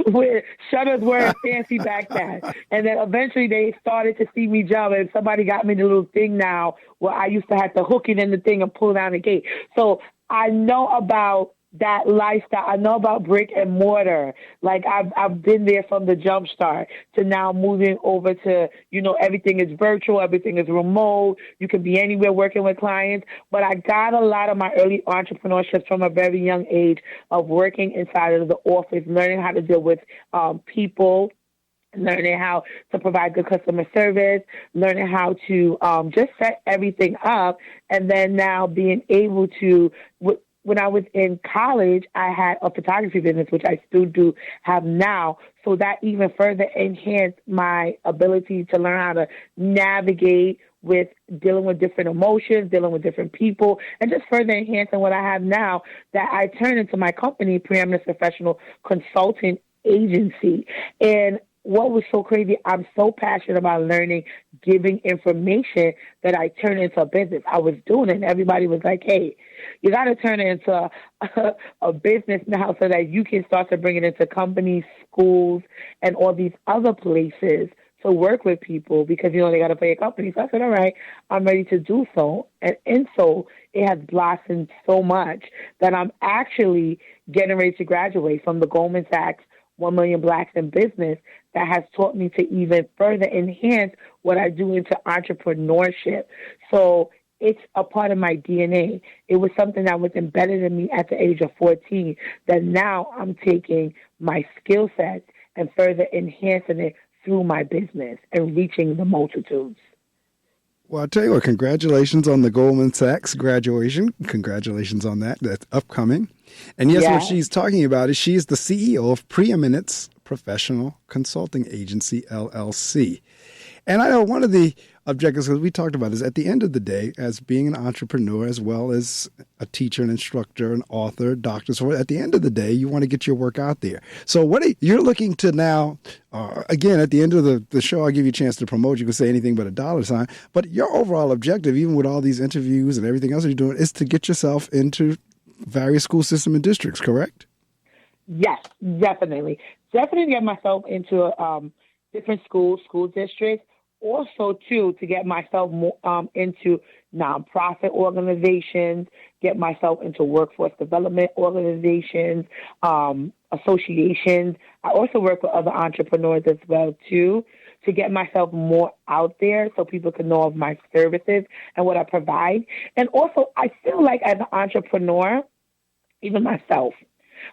Where shutters weren't fancy back then. And then eventually they started to see me jump, and somebody got me the little thing now where I used to have to hook it in the thing and pull down the gate. So I know about that lifestyle. I know about brick and mortar. Like I've been there from the jump start to now moving over to, everything is virtual, everything is remote. You can be anywhere working with clients. But I got a lot of my early entrepreneurship from a very young age of working inside of the office, learning how to deal with people, learning how to provide good customer service, learning how to just set everything up, and then now being able to, when I was in college, I had a photography business, which I still do have now. So that even further enhanced my ability to learn how to navigate with dealing with different emotions, dealing with different people, and just further enhancing what I have now that I turn into my company, Preeminence Professional Consulting Agency. And what was so crazy, I'm so passionate about learning, giving information that I turned into a business. I was doing it, and everybody was like, hey, you got to turn it into a business now so that you can start to bring it into companies, schools, and all these other places to work with people because, they got to pay a company. So I said, all right, I'm ready to do so. And so it has blossomed so much that I'm actually getting ready to graduate from the Goldman Sachs 1 Million Blacks in Business that has taught me to even further enhance what I do into entrepreneurship. So it's a part of my DNA. It was something that was embedded in me at the age of 14 that now I'm taking my skill sets and further enhancing it through my business and reaching the multitudes. Well, I'll tell you what, congratulations on the Goldman Sachs graduation. Congratulations on that. That's upcoming. And yes, what she's talking about is she is the CEO of Preeminence Professional Consulting Agency, LLC. And I know one of the objectives, because we talked about, is at the end of the day, as being an entrepreneur, as well as a teacher, an instructor, an author, doctor, so at the end of the day, you want to get your work out there. So you're looking to now, again, at the end of the show, I'll give you a chance to promote. You can say anything but $. But your overall objective, even with all these interviews and everything else you're doing, is to get yourself into various school system and districts, correct? Yes, definitely. Definitely get myself into different school districts. Also, too, to get myself into nonprofit organizations, get myself into workforce development organizations, associations. I also work with other entrepreneurs as well, too, to get myself more out there so people can know of my services and what I provide. And also, I feel like as an entrepreneur, even myself,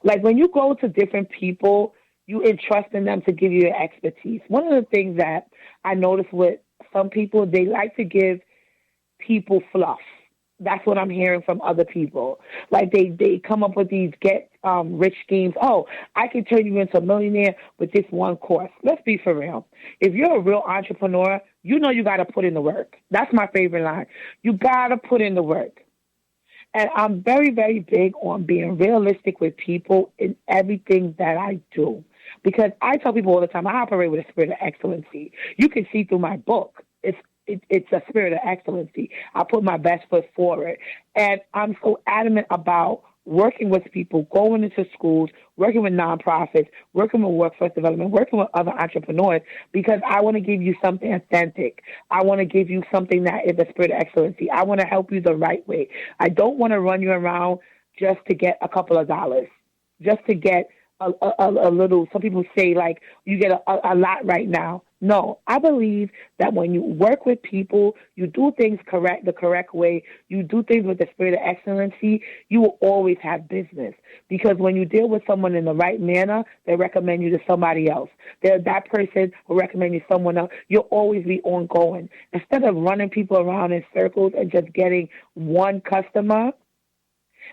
like when you go to different people, you entrust in them to give you your expertise. One of the things that I notice with some people, they like to give people fluff. That's what I'm hearing from other people. Like they come up with these get rich schemes. Oh, I can turn you into a millionaire with this one course. Let's be for real. If you're a real entrepreneur, you know you got to put in the work. That's my favorite line. You got to put in the work. And I'm very, very big on being realistic with people in everything that I do. Because I tell people all the time, I operate with a spirit of excellency. You can see through my book. It's a spirit of excellency. I put my best foot forward. And I'm so adamant about working with people, going into schools, working with nonprofits, working with workforce development, working with other entrepreneurs, because I want to give you something authentic. I want to give you something that is a spirit of excellency. I want to help you the right way. I don't want to run you around just to get a couple of dollars, just to get a little. Some people say, like, you get a lot right now. No, I believe that when you work with people, you do things the correct way, you do things with the spirit of excellency, you will always have business. Because when you deal with someone in the right manner, they recommend you to somebody else. That person will recommend you to someone else. You'll always be ongoing. Instead of running people around in circles and just getting one customer,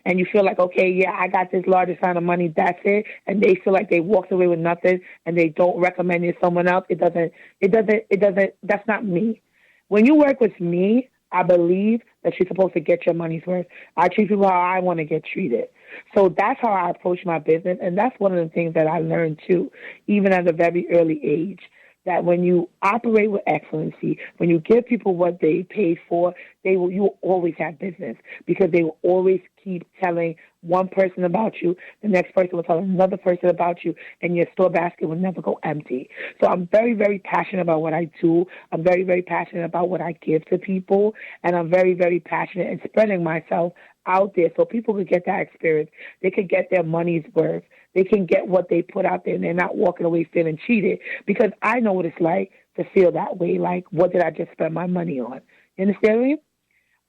and you feel like, okay, yeah, I got this largest amount of money, that's it, and they feel like they walked away with nothing, and they don't recommend you to someone else, that's not me. When you work with me, I believe that you're supposed to get your money's worth. I treat people how I want to get treated. So that's how I approach my business, and that's one of the things that I learned, too, even at a very early age. That when you operate with excellency, when you give people what they paid for, you will always have business, because they will always keep telling one person about you, the next person will tell another person about you, and your store basket will never go empty. So I'm very, very passionate about what I do. I'm very, very passionate about what I give to people, and I'm very, very passionate in spreading myself out there so people could get that experience. They could get their money's worth. They can get what they put out there, and they're not walking away feeling cheated, because I know what it's like to feel that way. Like, what did I just spend my money on? You understand me,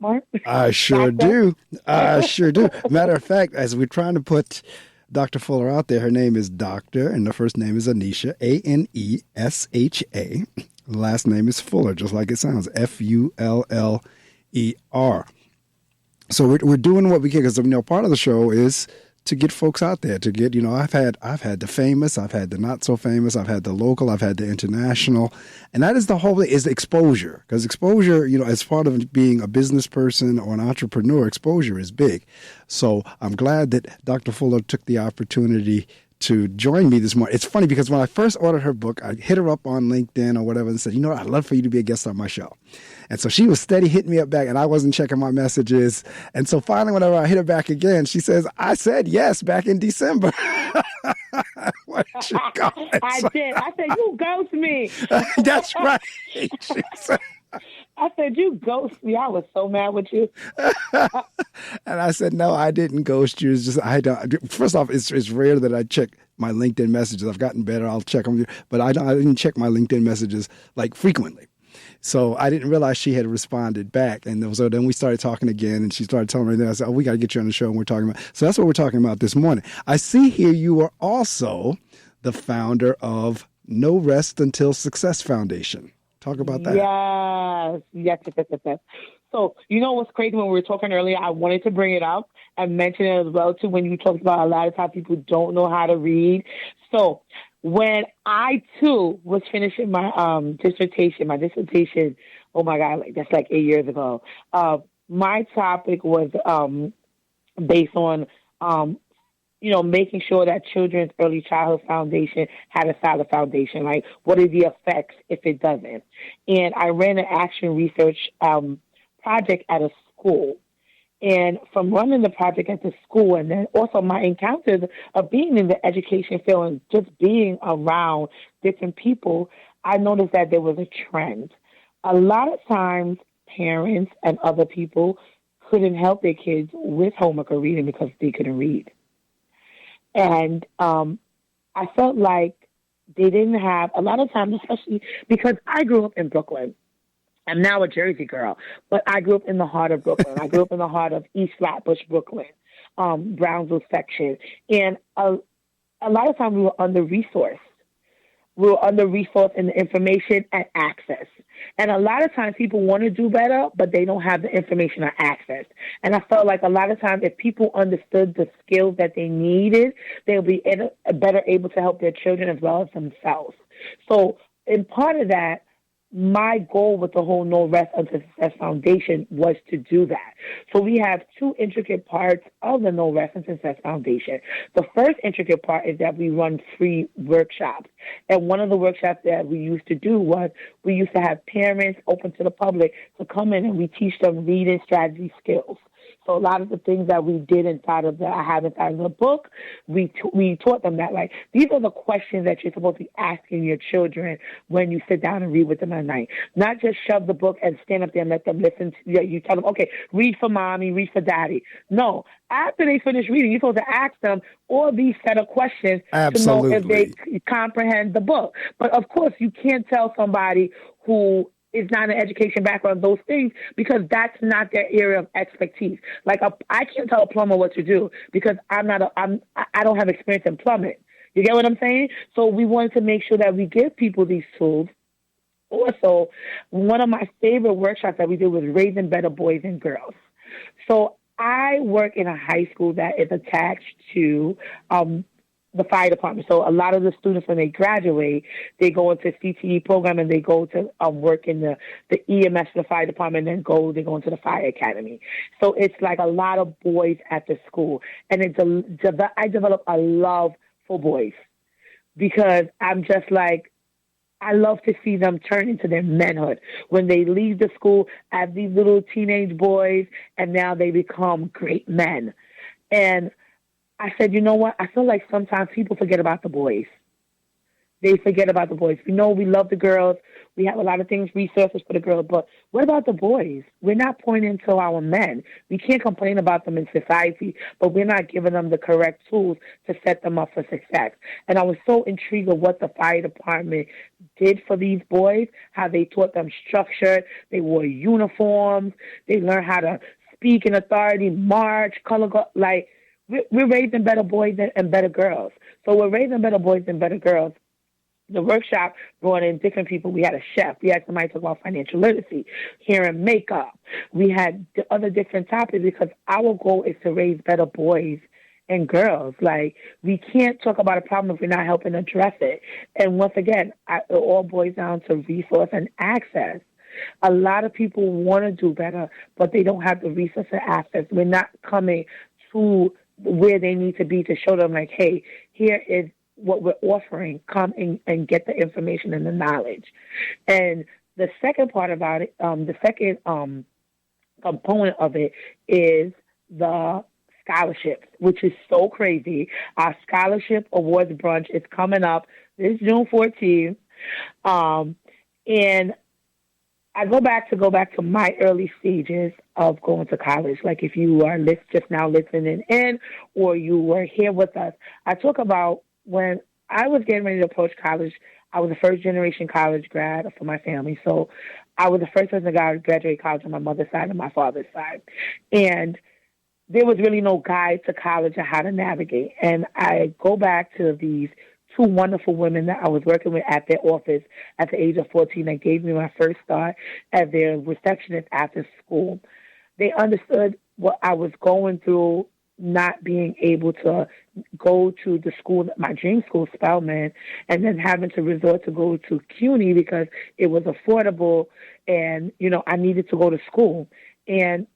Mark? I sure do. I sure do. Matter of fact, as we're trying to put Dr. Fuller out there, her name is Doctor, and the first name is Anesha, Anesha. The last name is Fuller, just like it sounds, Fuller. So we're doing what we can, because part of the show is to get folks out there, to get, I've had the famous, I've had the not so famous, I've had the local, I've had the international, and that is the whole thing, is exposure. Because exposure, as part of being a business person or an entrepreneur, exposure is big. So I'm glad that Dr. Fuller took the opportunity to join me this morning. It's funny because when I first ordered her book, I hit her up on LinkedIn or whatever and said, I'd love for you to be a guest on my show. And so she was steady hitting me up back, and I wasn't checking my messages. And so finally, whenever I hit her back again, she says, I said yes back in December. What you call it? I did. I said, you ghost me. That's right. She said, I said, you ghost me. I was so mad with you. And I said, no, I didn't ghost you. It's just, first off, it's rare that I check my LinkedIn messages. I've gotten better. I'll check them. But I didn't check my LinkedIn messages like frequently. So I didn't realize she had responded back. And so then we started talking again, and she started telling me, I said, we got to get you on the show. And we're talking about. So that's what we're talking about this morning. I see here you are also the founder of No Rest Until Success Foundation. Talk about that. Yes. So, what's crazy, when we were talking earlier, I wanted to bring it up and mention it as well, too, when you talked about a lot of times people don't know how to read. So when I, too, was finishing my dissertation, oh, my God, that's like 8 years ago, my topic was based on making sure that Children's Early Childhood Foundation had a solid foundation. Like, what are the effects if it doesn't? And I ran an action research project at a school. And from running the project at the school, and then also my encounters of being in the education field and just being around different people, I noticed that there was a trend. A lot of times, parents and other people couldn't help their kids with homework or reading because they couldn't read. And I felt like they didn't have, a lot of times, especially because I grew up in Brooklyn. I'm now a Jersey girl, but I grew up in the heart of Brooklyn. I grew up in the heart of East Flatbush, Brooklyn, Brownsville section. And a lot of times we were under-resourced. we're under-resourced in the information and access. And a lot of times people want to do better, but they don't have the information or access. And I felt like a lot of times if people understood the skills that they needed, they'll be better able to help their children as well as themselves. So in part of that, my goal with the whole No Rest Until Success Foundation was to do that. So we have two intricate parts of the No Rest Until Success Foundation. The first intricate part is that we run free workshops. And one of the workshops that we used to do was we used to have parents open to the public to come in and we teach them reading strategy skills. So a lot of the things that we did inside of the book, we taught them that, like, these are the questions that you're supposed to be asking your children when you sit down and read with them at night. Not just shove the book and stand up there and let them listen to you. Tell them, okay, read for mommy, read for daddy. No, after they finish reading, you're supposed to ask them all these set of questions to know if they comprehend the book. But of course, you can't tell somebody who is not an education background, those things, because that's not their area of expertise. Like I can't tell a plumber what to do because I don't have experience in plumbing. You get what I'm saying? So we wanted to make sure that we give people these tools. Also, one of my favorite workshops that we did was raising better boys and girls. So I work in a high school that is attached to the fire department. So a lot of the students, when they graduate, they go into CTE program and they go to work in the EMS, the fire department, and then they go into the fire academy. So it's like a lot of boys at the school. And I developed a love for boys because I'm just like, I love to see them turn into their manhood. When they leave the school as these little teenage boys and now they become great men. And I said, you know what? I feel like sometimes people forget about the boys. They forget about the boys. We know we love the girls. We have a lot of things, resources for the girls. But what about the boys? We're not pointing to our men. We can't complain about them in society, but we're not giving them the correct tools to set them up for success. And I was so intrigued with what the fire department did for these boys, how they taught them structure. They wore uniforms. They learned how to speak in authority, march, like, we're raising better boys and better girls. So we're raising better boys and better girls. The workshop brought in different people. We had a chef. We had somebody talk about financial literacy, hair and makeup. We had other different topics because our goal is to raise better boys and girls. Like, we can't talk about a problem if we're not helping address it. And once again, it all boils down to resource and access. A lot of people want to do better, but they don't have the resource and access. We're not coming to where they need to be to show them, like, hey, here is what we're offering. Come and get the information and the knowledge. And the second part about it, the second component of it is the scholarships, which is so crazy. Our scholarship awards brunch is coming up this June 14th. And I go back to my early stages of going to college. Like, if you are just now listening in or you were here with us, I talk about when I was getting ready to approach college. I was a first-generation college grad for my family. So I was the first person to graduate college on my mother's side and my father's side. And there was really no guide to college or how to navigate. And I go back to these two wonderful women that I was working with at their office at the age of 14 that gave me my first start as their receptionist after school. They understood what I was going through, not being able to go to the school, my dream school, Spelman, and then having to resort to go to CUNY because it was affordable and, I needed to go to school. And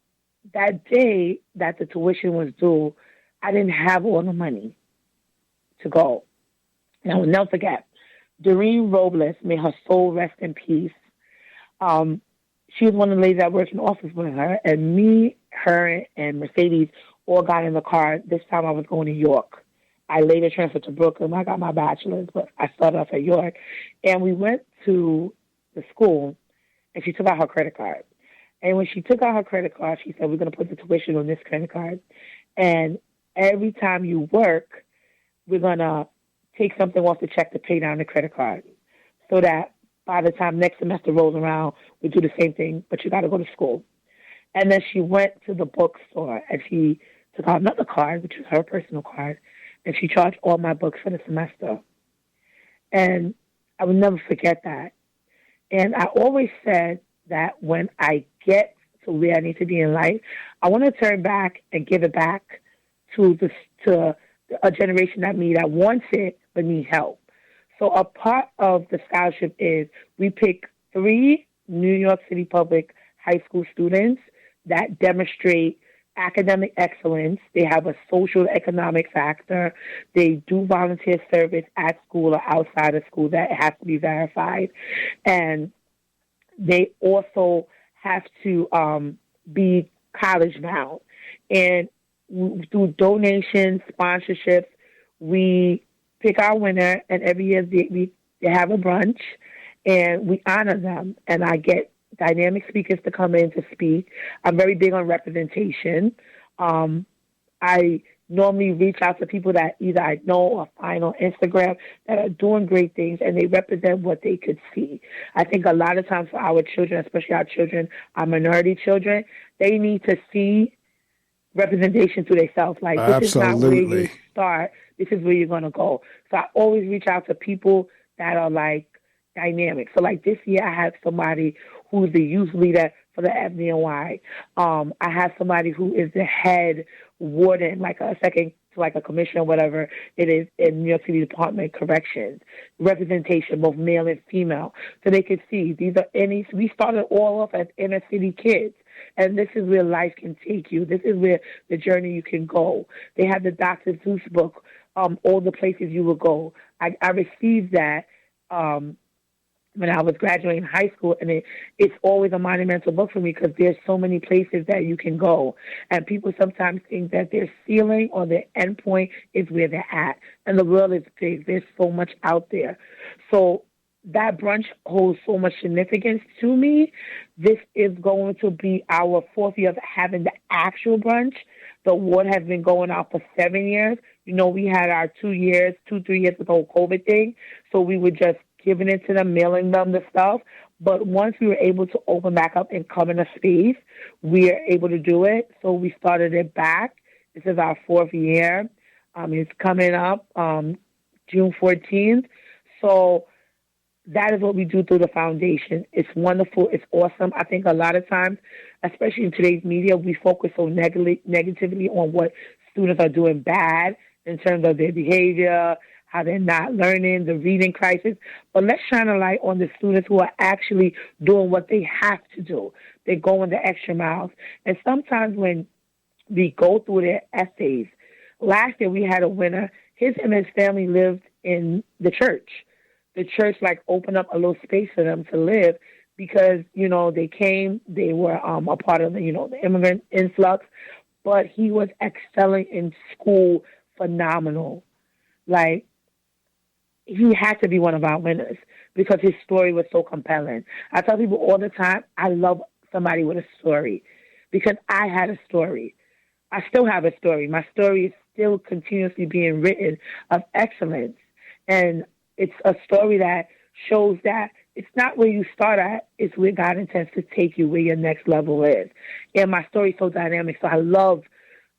that day that the tuition was due, I didn't have all the money to go. And I will never forget, Doreen Robles, may her soul rest in peace. She was one of the ladies that worked in the office with her, and me, her, and Mercedes all got in the car. This time I was going to York. I later transferred to Brooklyn. I got my bachelor's, but I started off at York. And we went to the school, and she took out her credit card. And when she took out her credit card, she said, we're going to put the tuition on this credit card. And every time you work, we're going to take something off the check to pay down the credit card so that by the time next semester rolls around, we do the same thing, but you got to go to school. And then she went to the bookstore and she took out another card, which was her personal card, and she charged all my books for the semester. And I will never forget that. And I always said that when I get to where I need to be in life, I want to turn back and give it back to to a generation like me that wants it but needs help. So a part of the scholarship is we pick 3 New York City public high school students that demonstrate academic excellence. They have a social economic factor. They do volunteer service at school or outside of school that has to be verified. And they also have to be college bound. And through donations, sponsorships, we pick our winner, and every year they have a brunch, and we honor them. And I get dynamic speakers to come in to speak. I'm very big on representation. I normally reach out to people that either I know or find on Instagram that are doing great things, and they represent what they could see. I think a lot of times for our children, especially our children, our minority children, they need to see representation to themselves. Like, this is not where you start. This is where you're going to go. So I always reach out to people that are, like, dynamic. So, like, this year I have somebody who's the youth leader for the FDNY. I have somebody who is the head warden, like a second to like a commissioner or whatever it is in New York City Department of Corrections. Representation, both male and female. So they can see these are we started all off as inner city kids. And this is where life can take you. This is where the journey you can go. They have the Dr. Seuss book, all the places you will go. I received that when I was graduating high school, and it's always a monumental book for me because there's so many places that you can go. And people sometimes think that their ceiling or their end point is where they're at. And the world is big. There's so much out there. So that brunch holds so much significance to me. This is going to be our 4th year of having the actual brunch. The award has been going out for 7 years. You know, we had our 3 years with the whole COVID thing. So we were just giving it to them, mailing them the stuff. But once we were able to open back up and come in a space, we are able to do it. So we started it back. This is our 4th year. It's coming up June 14th. So that is what we do through the foundation. It's wonderful. It's awesome. I think a lot of times, especially in today's media, we focus so negatively on what students are doing bad in terms of their behavior, how they're not learning, the reading crisis. But let's shine a light on the students who are actually doing what they have to do. They're going the extra miles. And sometimes when we go through their essays, last year we had a winner. His and his family lived in the church. The church, like, opened up a little space for them to live because, you know, they came, they were a part of the, you know, the immigrant influx, but he was excelling in school, phenomenal. Like, he had to be one of our winners because his story was so compelling. I tell people all the time, I love somebody with a story because I had a story. I still have a story. My story is still continuously being written of excellence. And it's a story that shows that it's not where you start at, it's where God intends to take you, where your next level is. And my story is so dynamic. So I love,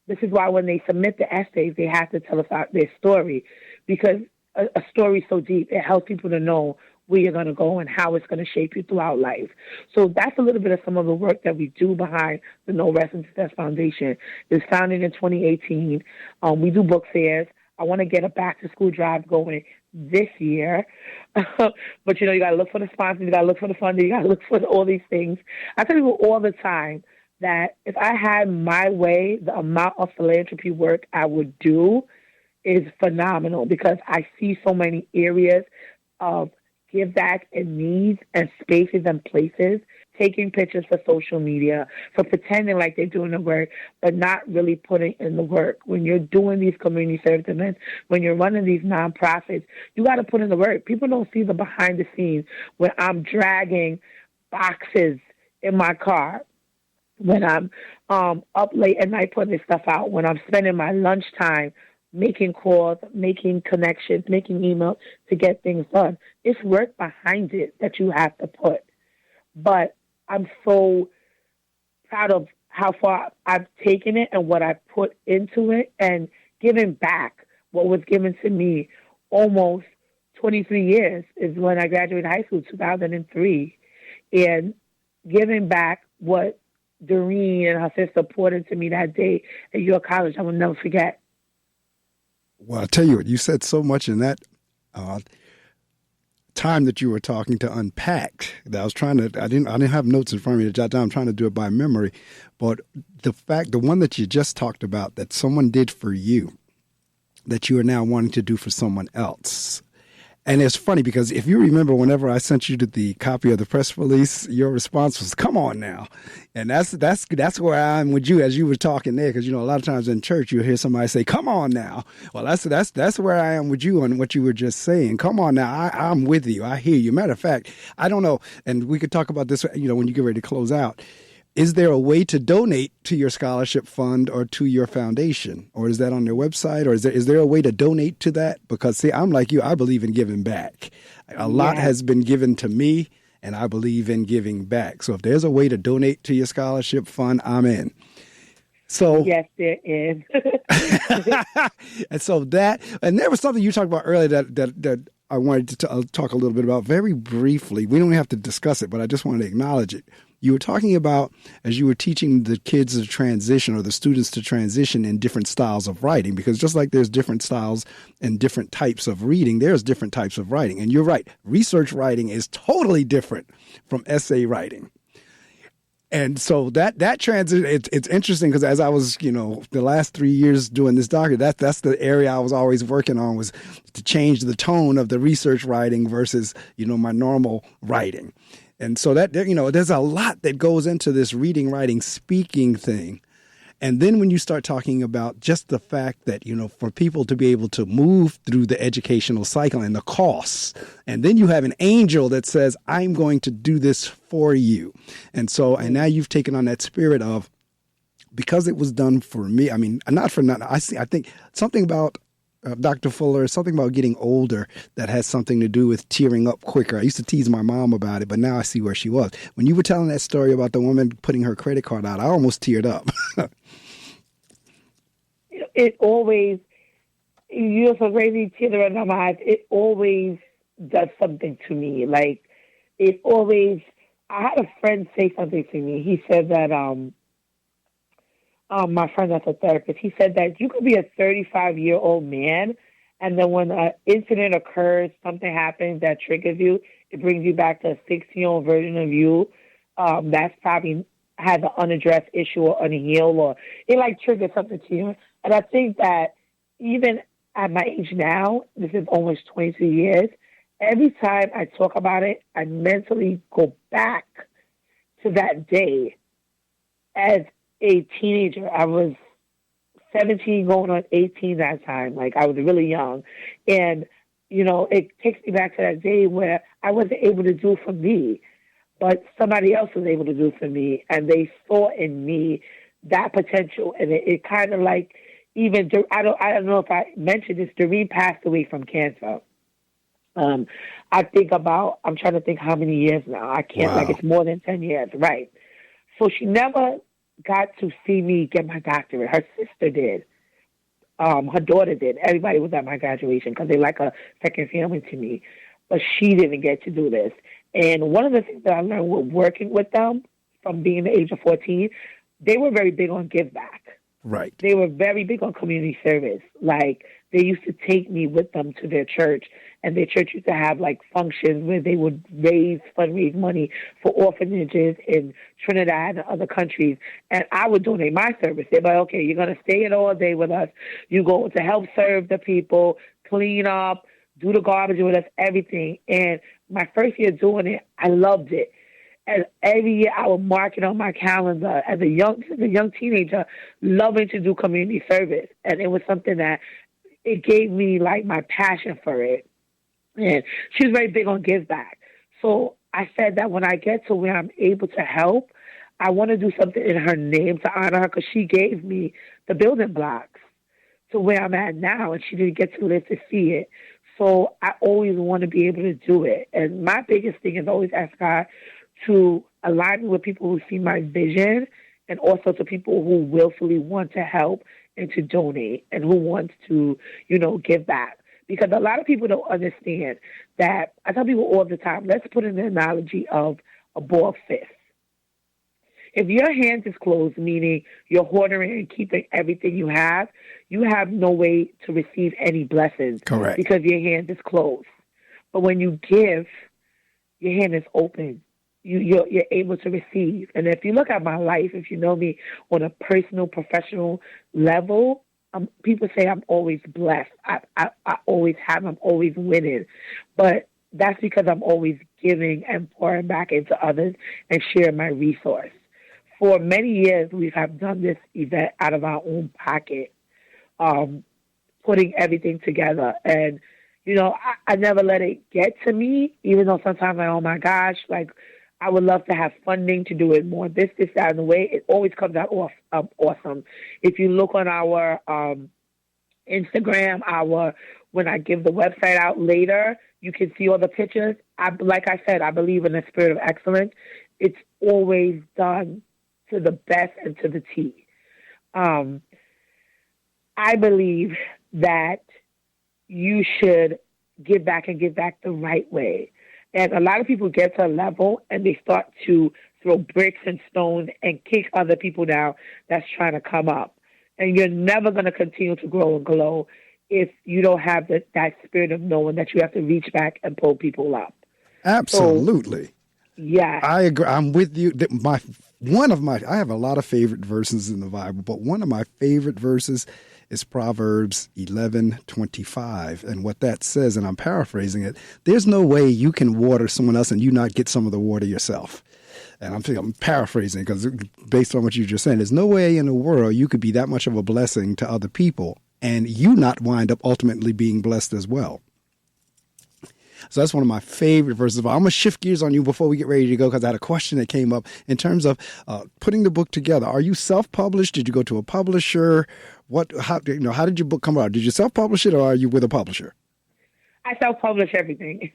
this is why when they submit the essays, they have to tell us their story, because a story is so deep. It helps people to know where you're going to go and how it's going to shape you throughout life. So that's a little bit of some of the work that we do behind the No Rest and Success Foundation. It was founded in 2018. We do book fairs. I want to get a back-to-school drive going this year. But, you know, you got to look for the sponsors, you got to look for the funding, you got to look for all these things. I tell people all the time that if I had my way, the amount of philanthropy work I would do is phenomenal because I see so many areas of give back and needs and spaces and places, taking pictures for social media, for pretending like they're doing the work, but not really putting in the work. When you're doing these community service events, when you're running these nonprofits, you got to put in the work. People don't see the behind the scenes when I'm dragging boxes in my car, when I'm up late at night putting this stuff out, when I'm spending my lunchtime making calls, making connections, making emails to get things done. It's work behind it that you have to put. But I'm so proud of how far I've taken it and what I've put into it and giving back what was given to me almost 23 years is when I graduated high school, 2003. And giving back what Doreen and her sister poured into me that day at your college, I will never forget. Well, I'll tell you what, you said so much in that time that you were talking to unpack that I was trying to, I didn't have notes in front of me to jot down. I'm trying to do it by memory. But the one that you just talked about that someone did for you, that you are now wanting to do for someone else. And it's funny because if you remember, whenever I sent you the copy of the press release, your response was, "Come on now," and that's where I am with you as you were talking there. Because a lot of times in church you hear somebody say, "Come on now." Well, that's where I am with you on what you were just saying. Come on now, I'm with you. I hear you. Matter of fact, I don't know, and we could talk about this. When you get ready to close out. Is there a way to donate to your scholarship fund or to your foundation? Or is that on their website? Or is there a way to donate to that? Because, see, I'm like you. I believe in giving back. A lot has been given to me, and I believe in giving back. So if there's a way to donate to your scholarship fund, I'm in. So yes, there is. and there was something you talked about earlier that I wanted to talk a little bit about very briefly. We don't have to discuss it, but I just wanted to acknowledge it. You were talking about, as you were teaching the kids to transition or the students to transition in different styles of writing, because just like there's different styles and different types of reading, there's different types of writing. And you're right. Research writing is totally different from essay writing. And so that transition, it's interesting because as I was, the last 3 years doing this doctorate, that's the area I was always working on, was to change the tone of the research writing versus, my normal writing. And so that, there's a lot that goes into this reading, writing, speaking thing. And then when you start talking about just the fact that, for people to be able to move through the educational cycle and the costs, and then you have an angel that says, I'm going to do this for you. And so, and now you've taken on that spirit of, because it was done for me. I mean, not for nothing. I think something about Dr. Fuller, something about getting older that has something to do with tearing up quicker. I used to tease my mom about it, but now I see where she was. When you were telling that story about the woman putting her credit card out, I almost teared up. It always, you're so crazy, tear in my eyes. It always does something to me. Like, it always, I had a friend say something to me. He said that, my friend that's a therapist, he said that you could be a 35-year-old man, and then when an incident occurs, something happens that triggers you, it brings you back to a 16-year-old version of you that's probably has an unaddressed issue or unhealed, or it triggers something to you. And I think that even at my age now, this is almost 22 years, every time I talk about it, I mentally go back to that day as a teenager. I was 17 going on 18 that time. I was really young. And, it takes me back to that day where I wasn't able to do for me, but somebody else was able to do for me. And they saw in me that potential. And it kind of even, I don't know if I mentioned this, Doreen passed away from cancer. I'm trying to think how many years now. I can't, Wow. it's more than 10 years. Right. So she never got to see me get my doctorate. Her sister did. Her daughter did. Everybody was at my graduation because they like a second family to me. But she didn't get to do this. And one of the things that I learned with working with them from being the age of 14, they were very big on give back. Right. They were very big on community service. They used to take me with them to their church, and their church used to have functions where they would fundraise money for orphanages in Trinidad and other countries. And I would donate my service. They'd be like, okay, you're going to stay in all day with us. You go to help serve the people, clean up, do the garbage with us, everything. And my first year doing it, I loved it. And every year I would mark it on my calendar as a young teenager, loving to do community service. And it was something that it gave me my passion for it. And she was very big on give back. So I said that when I get to where I'm able to help, I want to do something in her name to honor her, because she gave me the building blocks to where I'm at now, and she didn't get to live to see it. So I always want to be able to do it. And my biggest thing is always ask God to align me with people who see my vision, and also to people who willfully want to help and to donate and who want to, give back. Because a lot of people don't understand that. I tell people all the time, let's put in the analogy of a ball fist. If your hand is closed, meaning you're hoarding and keeping everything you have no way to receive any blessings. Correct. Because your hand is closed. But when you give, your hand is open. You're able to receive. And if you look at my life, if you know me on a personal, professional level, people say I'm always blessed. I always have. I'm always winning. But that's because I'm always giving and pouring back into others and sharing my resource. For many years, we have done this event out of our own pocket, putting everything together. And, I never let it get to me, even though sometimes I'm like, oh, my gosh, like, I would love to have funding to do it more. This, that, and the way. It always comes out awesome. If you look on our Instagram, when I give the website out later, you can see all the pictures. Like I said, I believe in the spirit of excellence. It's always done to the best and to the T. I believe that you should give back and give back the right way. And a lot of people get to a level and they start to throw bricks and stones and kick other people down that's trying to come up. And you're never going to continue to grow and glow if you don't have that spirit of knowing that you have to reach back and pull people up. Absolutely. So, yeah. I agree. I'm with you. I have a lot of favorite verses in the Bible, but one of my favorite verses is Proverbs 11:25. And what that says, and I'm paraphrasing it, there's no way you can water someone else and you not get some of the water yourself. And I'm paraphrasing because based on what you just said, there's no way in the world you could be that much of a blessing to other people and you not wind up ultimately being blessed as well. So that's one of my favorite verses. I'm going to shift gears on you before we get ready to go because I had a question that came up in terms of putting the book together. Are you self-published? Did you go to a how did your book come out? Did you self-publish it or are you with a publisher? I self-publish everything.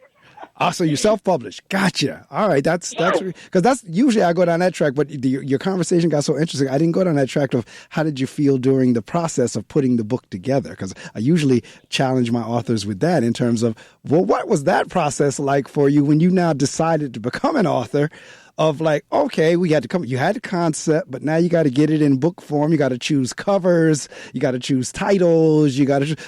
So you self-published. Gotcha. All right. That's because that's usually I go down that track, but your conversation got so interesting. I didn't go down that track of how did you feel during the process of putting the book together? Because I usually challenge my authors with that in terms of, well, what was that process like for you when you now decided to become an author? Of like, okay, you had the concept, but now you got to get it in book form. You got to choose covers. You got to choose titles.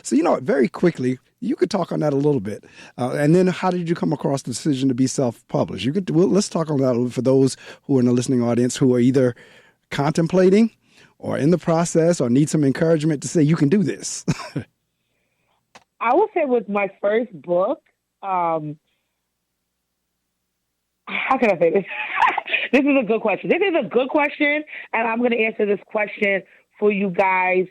So, very quickly, you could talk on that a little bit. And then how did you come across the decision to be self-published? Let's talk on that a little bit for those who are in the listening audience who are either contemplating or in the process or need some encouragement to say, you can do this. I would say with my first book, how can I say this? This is a good question. And I'm going to answer this question for you guys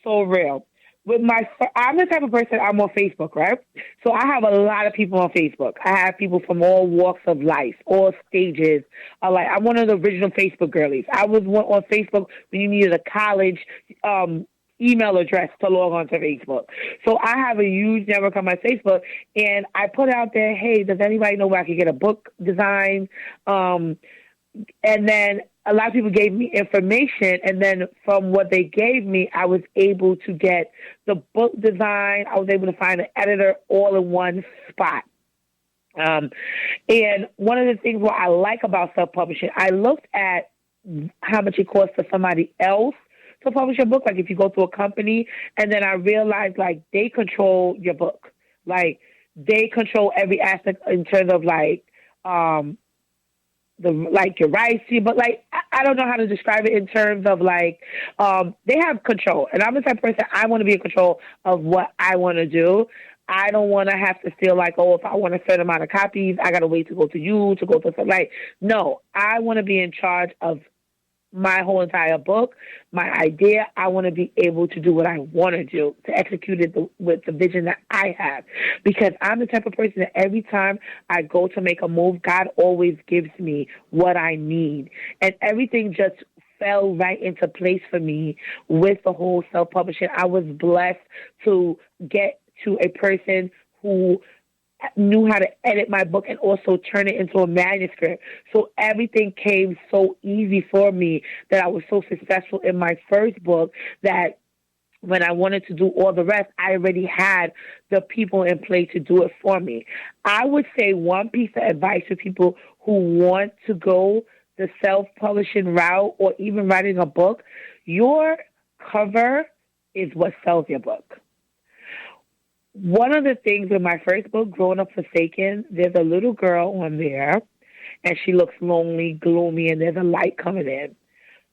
so real. I'm the type of person, I'm on Facebook, right? So I have a lot of people on Facebook. I have people from all walks of life, all stages. I'm one of the original Facebook girlies. I was on Facebook when you needed a college email address to log on to Facebook. So I have a huge network on my Facebook, and I put out there, hey, does anybody know where I can get a book design? And then a lot of people gave me information, and then from what they gave me, I was able to get the book design. I was able to find an editor all in one spot. And one of the things what I like about self-publishing, I looked at how much it costs for somebody else to publish a book, like if you go to a company, and then I realized they control your book. They control every aspect in terms of your rights, but I don't know how to describe it in terms of they have control. And I'm the type of person, I want to be in control of what I want to do. I don't want to have to feel if I want a certain amount of copies, I got to wait to go to you, to go to something. No, I want to be in charge of my whole entire book, my idea. I want to be able to do what I want to do, to execute it with the vision that I have. Because I'm the type of person that every time I go to make a move, God always gives me what I need. And everything just fell right into place for me with the whole self-publishing. I was blessed to get to a person who knew how to edit my book and also turn it into a manuscript. So everything came so easy for me that I was so successful in my first book that when I wanted to do all the rest, I already had the people in play to do it for me. I would say one piece of advice for people who want to go the self-publishing route or even writing a book, your cover is what sells your book. One of the things with my first book, Growing Up Forsaken, there's a little girl on there, and she looks lonely, gloomy, and there's a light coming in.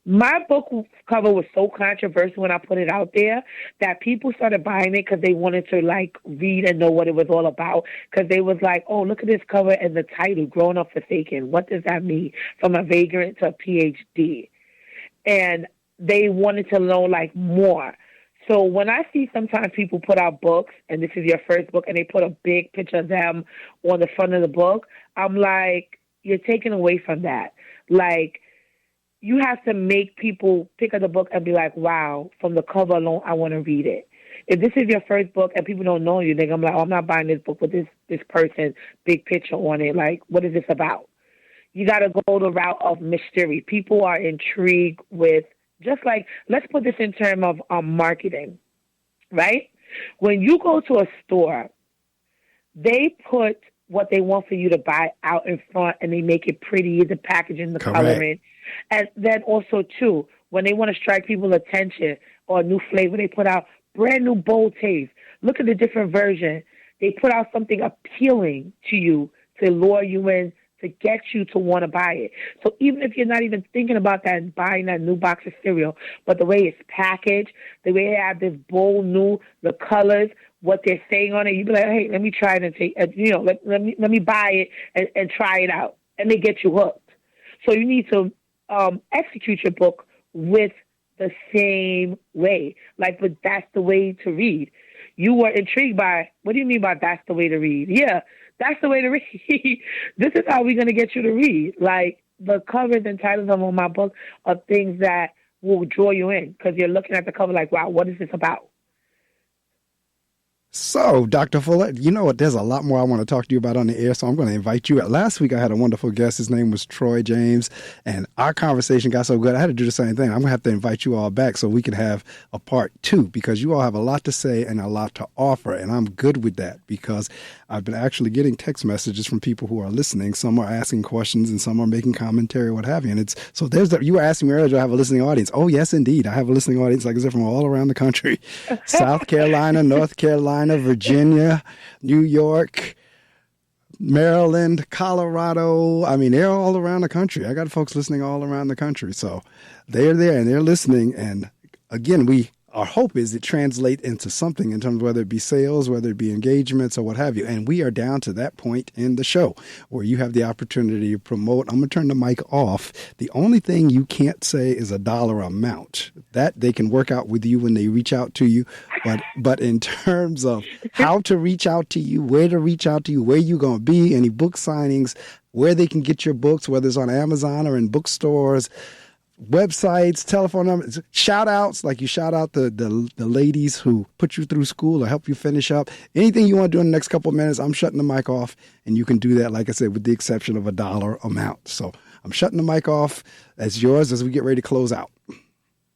My book cover was so controversial when I put it out there that people started buying it because they wanted to, like, read and know what it was all about. Because they was like, oh, look at this cover and the title, Growing Up Forsaken. What does that mean? From a vagrant to a PhD. And they wanted to know, like, more. So when I see sometimes people put out books, and this is your first book, and they put a big picture of them on the front of the book, I'm like, you're taking away from that. Like, you have to make people pick up the book and be like, wow, from the cover alone, I want to read it. If this is your first book and people don't know you, they're going to be like, oh, I'm not buying this book with this person's big picture on it. Like, what is this about? You got to go the route of mystery. People are intrigued with, just like, let's put this in terms of marketing, right? When you go to a store, they put what they want for you to buy out in front, and they make it pretty, the packaging, the coloring. And then also, too, when they want to strike people's attention or a new flavor, they put out brand new bold taste. Look at the different version. They put out something appealing to you to lure you in, to get you to want to buy it. So even if you're not even thinking about that and buying that new box of cereal, but the way it's packaged, the way they have this bold new, the colors, what they're saying on it, you be like, hey, let me try it and take, let me buy it and try it out. And they get you hooked. So you need to execute your book with the same way. Like, but that's the way to read. You were intrigued by, what do you mean by that's the way to read? Yeah, that's the way to read. This is how we're going to get you to read. Like, the covers and titles of my book are things that will draw you in because you're looking at the cover like, wow, what is this about? So, Dr. Fuller, you know what? There's a lot more I want to talk to you about on the air, so I'm going to invite you. Last week, I had a wonderful guest. His name was Troy James, and our conversation got so good, I had to do the same thing. I'm going to have to invite you all back so we can have a part 2, because you all have a lot to say and a lot to offer, and I'm good with that because I've been actually getting text messages from people who are listening. Some are asking questions, and some are making commentary, what have you. And it's so you were asking me earlier, do I have a listening audience? Oh, yes, indeed. I have a listening audience, like I said, from all around the country. South Carolina, North Carolina, Virginia, New York, Maryland, Colorado. I mean, they're all around the country. I got folks listening all around the country. So they're there and they're listening. And again, our hope is it translates into something in terms of whether it be sales, whether it be engagements or what have you. And we are down to that point in the show where you have the opportunity to promote. I'm going to turn the mic off. The only thing you can't say is a dollar amount. That they can work out with you when they reach out to you. But in terms of how to reach out to you, where to reach out to you, where you're going to be, any book signings, where they can get your books, whether it's on Amazon or in bookstores, websites, telephone numbers, shout outs, like you shout out the ladies who put you through school or help you finish up. Anything you want to do in the next couple of minutes, I'm shutting the mic off, and you can do that, like I said, with the exception of a dollar amount. So I'm shutting the mic off. That's yours as we get ready to close out.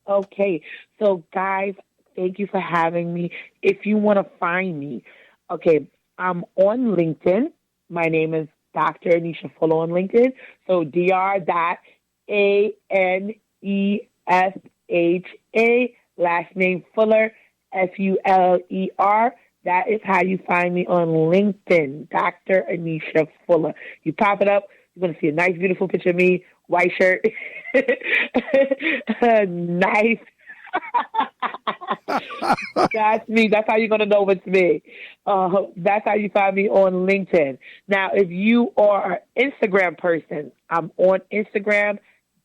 Okay. So, guys, thank you for having me. If you want to find me, okay, I'm on LinkedIn. My name is Dr. Anesha Fuller on LinkedIn. So Dr.Anesha, last name Fuller, Fuller. That is how you find me on LinkedIn, Dr. Anesha Fuller. You pop it up, you're going to see a nice, beautiful picture of me, white shirt, nice. That's me. That's how you're going to know it's me. That's how you find me on LinkedIn. Now, if you are an Instagram person, I'm on Instagram,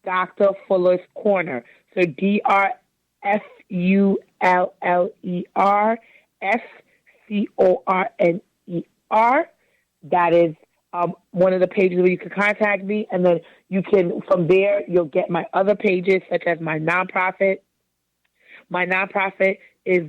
Dr. Fuller's Corner. So DrFullerFcorner. That is one of the pages where you can contact me. And then you can, from there, you'll get my other pages, such as my nonprofit. My nonprofit is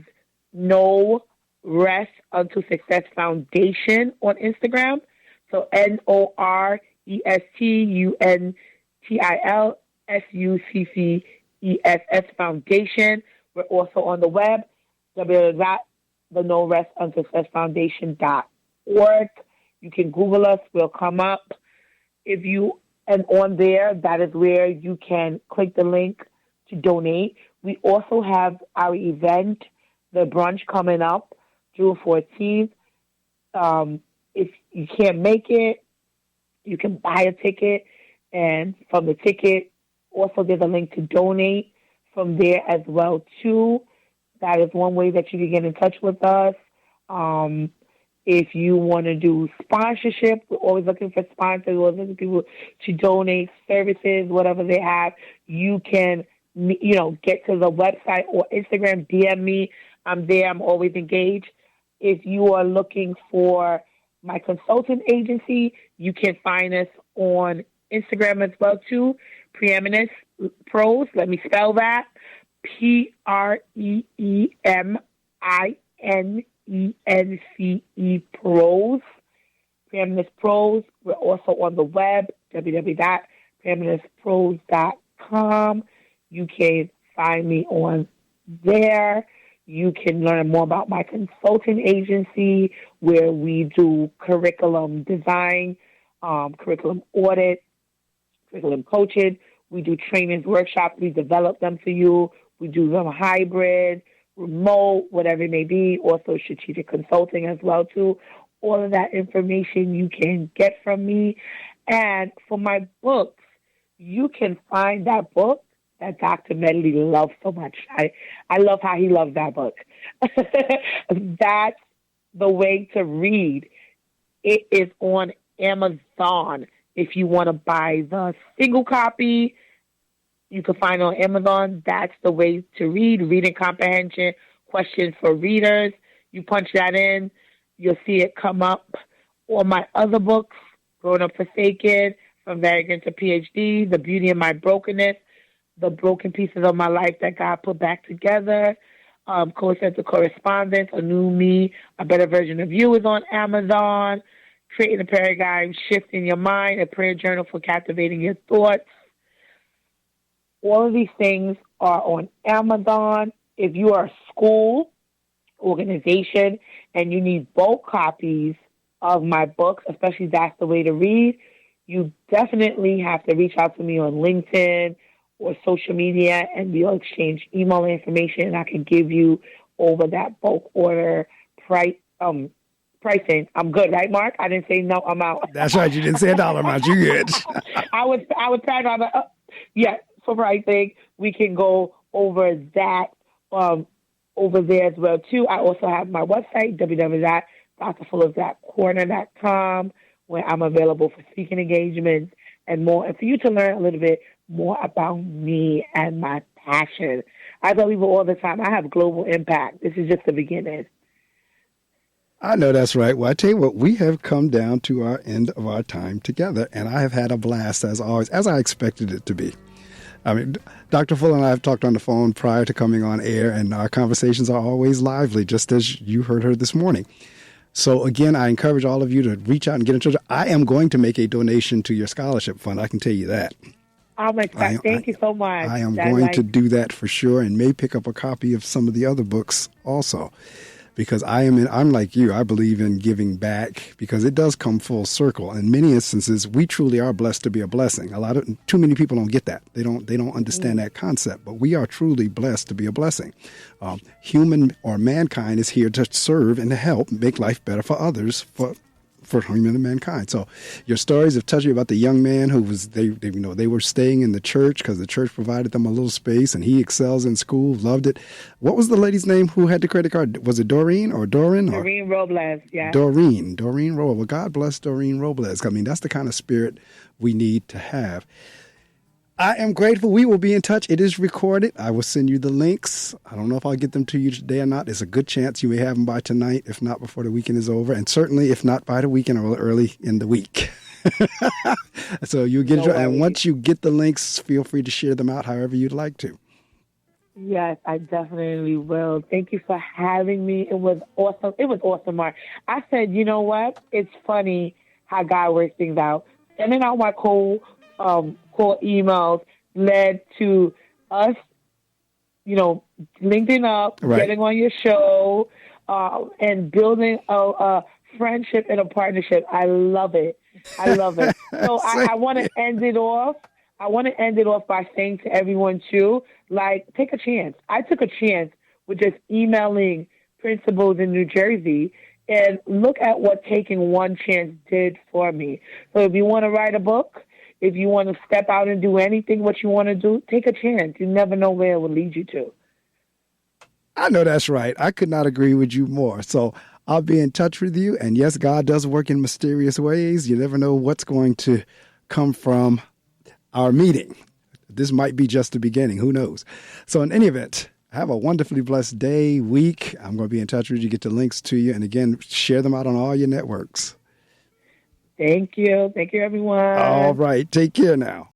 No Rest Unto Success Foundation on Instagram. So NORESTUNTILSUCCESS Foundation. We're also on the web, www.thenororestunsuccessfoundation.org. You can Google us. We'll come up. And on there, that is where you can click the link to donate. We also have our event, the brunch, coming up June 14th. If you can't make it, you can buy a ticket, and from the ticket, also there's a link to donate from there as well too. That is one way that you can get in touch with us. If you want to do sponsorship, we're always looking for sponsors. We're always looking for people to donate services, whatever they have. You can, get to the website or Instagram, DM me. I'm there. I'm always engaged. If you are looking for my consultant agency, you can find us on Instagram as well too. Preeminence Pros. Let me spell that. PREEMINENCE Pros. Preeminence Pros. We're also on the web, www.preeminencepros.com. You can find me on there. You can learn more about my consulting agency, where we do curriculum design, curriculum audit, curriculum coaching. We do trainings, workshops. We develop them for you. We do them hybrid, remote, whatever it may be. Also strategic consulting as well too. All of that information you can get from me. And for my books, you can find that book that Dr. Medley loves so much. I love how he loves that book. That's the way to read. It is on Amazon. If you want to buy the single copy, you can find it on Amazon. That's the way to read. Reading comprehension, questions for readers. You punch that in, you'll see it come up. All my other books, Grown Up Forsaken, From Vagrant to PhD, The Beauty in My Brokenness, The Broken Pieces of My Life That God Put Back Together, Co-Center Correspondence, A New Me, A Better Version of You is on Amazon. Creating a Paradigm Shift in Your Mind, A Prayer Journal for Captivating Your Thoughts. All of these things are on Amazon. If you are a school, organization, and you need bulk copies of my books, especially That's the Way to Read, you definitely have to reach out to me on LinkedIn or social media, and we'll exchange email information, and I can give you over that bulk order pricing. I'm good, right, Mark? I didn't say no amount. That's right. You didn't say a dollar amount. You're good. I was trying to, for pricing, we can go over that over there as well too. I also have my website, www.drfuller.corner.com, where I'm available for speaking engagements and more, and for you to learn a little bit more about me and my passion. I tell people all the time, I have global impact. This is just the beginning. I know that's right. Well, I tell you what, we have come down to our end of our time together, and I have had a blast, as always, as I expected it to be. I mean, Dr. Fuller and I have talked on the phone prior to coming on air, and our conversations are always lively, just as you heard her this morning. So, again, I encourage all of you to reach out and get in touch. I am going to make a donation to your scholarship fund. I can tell you that. Thank you so much. I am going to do that for sure, and may pick up a copy of some of the other books also. Because I'm like you, I believe in giving back, because it does come full circle. In many instances, we truly are blessed to be a blessing. Too many people don't get that. They don't understand that concept, but we are truly blessed to be a blessing. Human or mankind is here to serve and to help make life better for others, for human and mankind. So your stories have touched me about the young man who was, they were staying in the church because the church provided them a little space, and he excels in school, loved it. What was the lady's name who had the credit card? Was it Doreen or Dorin? Doreen Robles, yeah. Doreen Robles. Well, God bless Doreen Robles. I mean, that's the kind of spirit we need to have. I am grateful. We will be in touch. It is recorded. I will send you the links. I don't know if I'll get them to you today or not. There's a good chance you may have them by tonight, if not before the weekend is over, and certainly if not by the weekend or early in the week. So you get it. And once you get the links, feel free to share them out however you'd like to. Yes, I definitely will. Thank you for having me. It was awesome. It was awesome, Mark. I said, you know what? It's funny how God works things out. Sending out my cold emails led to us, LinkedIn up, Right. getting on your show, and building a friendship and a partnership. I love it. I love it. So I want to end it off. I want to end it off by saying to everyone too, like, take a chance. I took a chance with just emailing principals in New Jersey, and look at what taking one chance did for me. So if you want to write a book, if you want to step out and do anything what you want to do, take a chance. You never know where it will lead you to. I know that's right. I could not agree with you more. So I'll be in touch with you. And yes, God does work in mysterious ways. You never know what's going to come from our meeting. This might be just the beginning. Who knows? So in any event, have a wonderfully blessed day, week. I'm going to be in touch with you, get the links to you. And again, share them out on all your networks. Thank you. Thank you, everyone. All right. Take care now.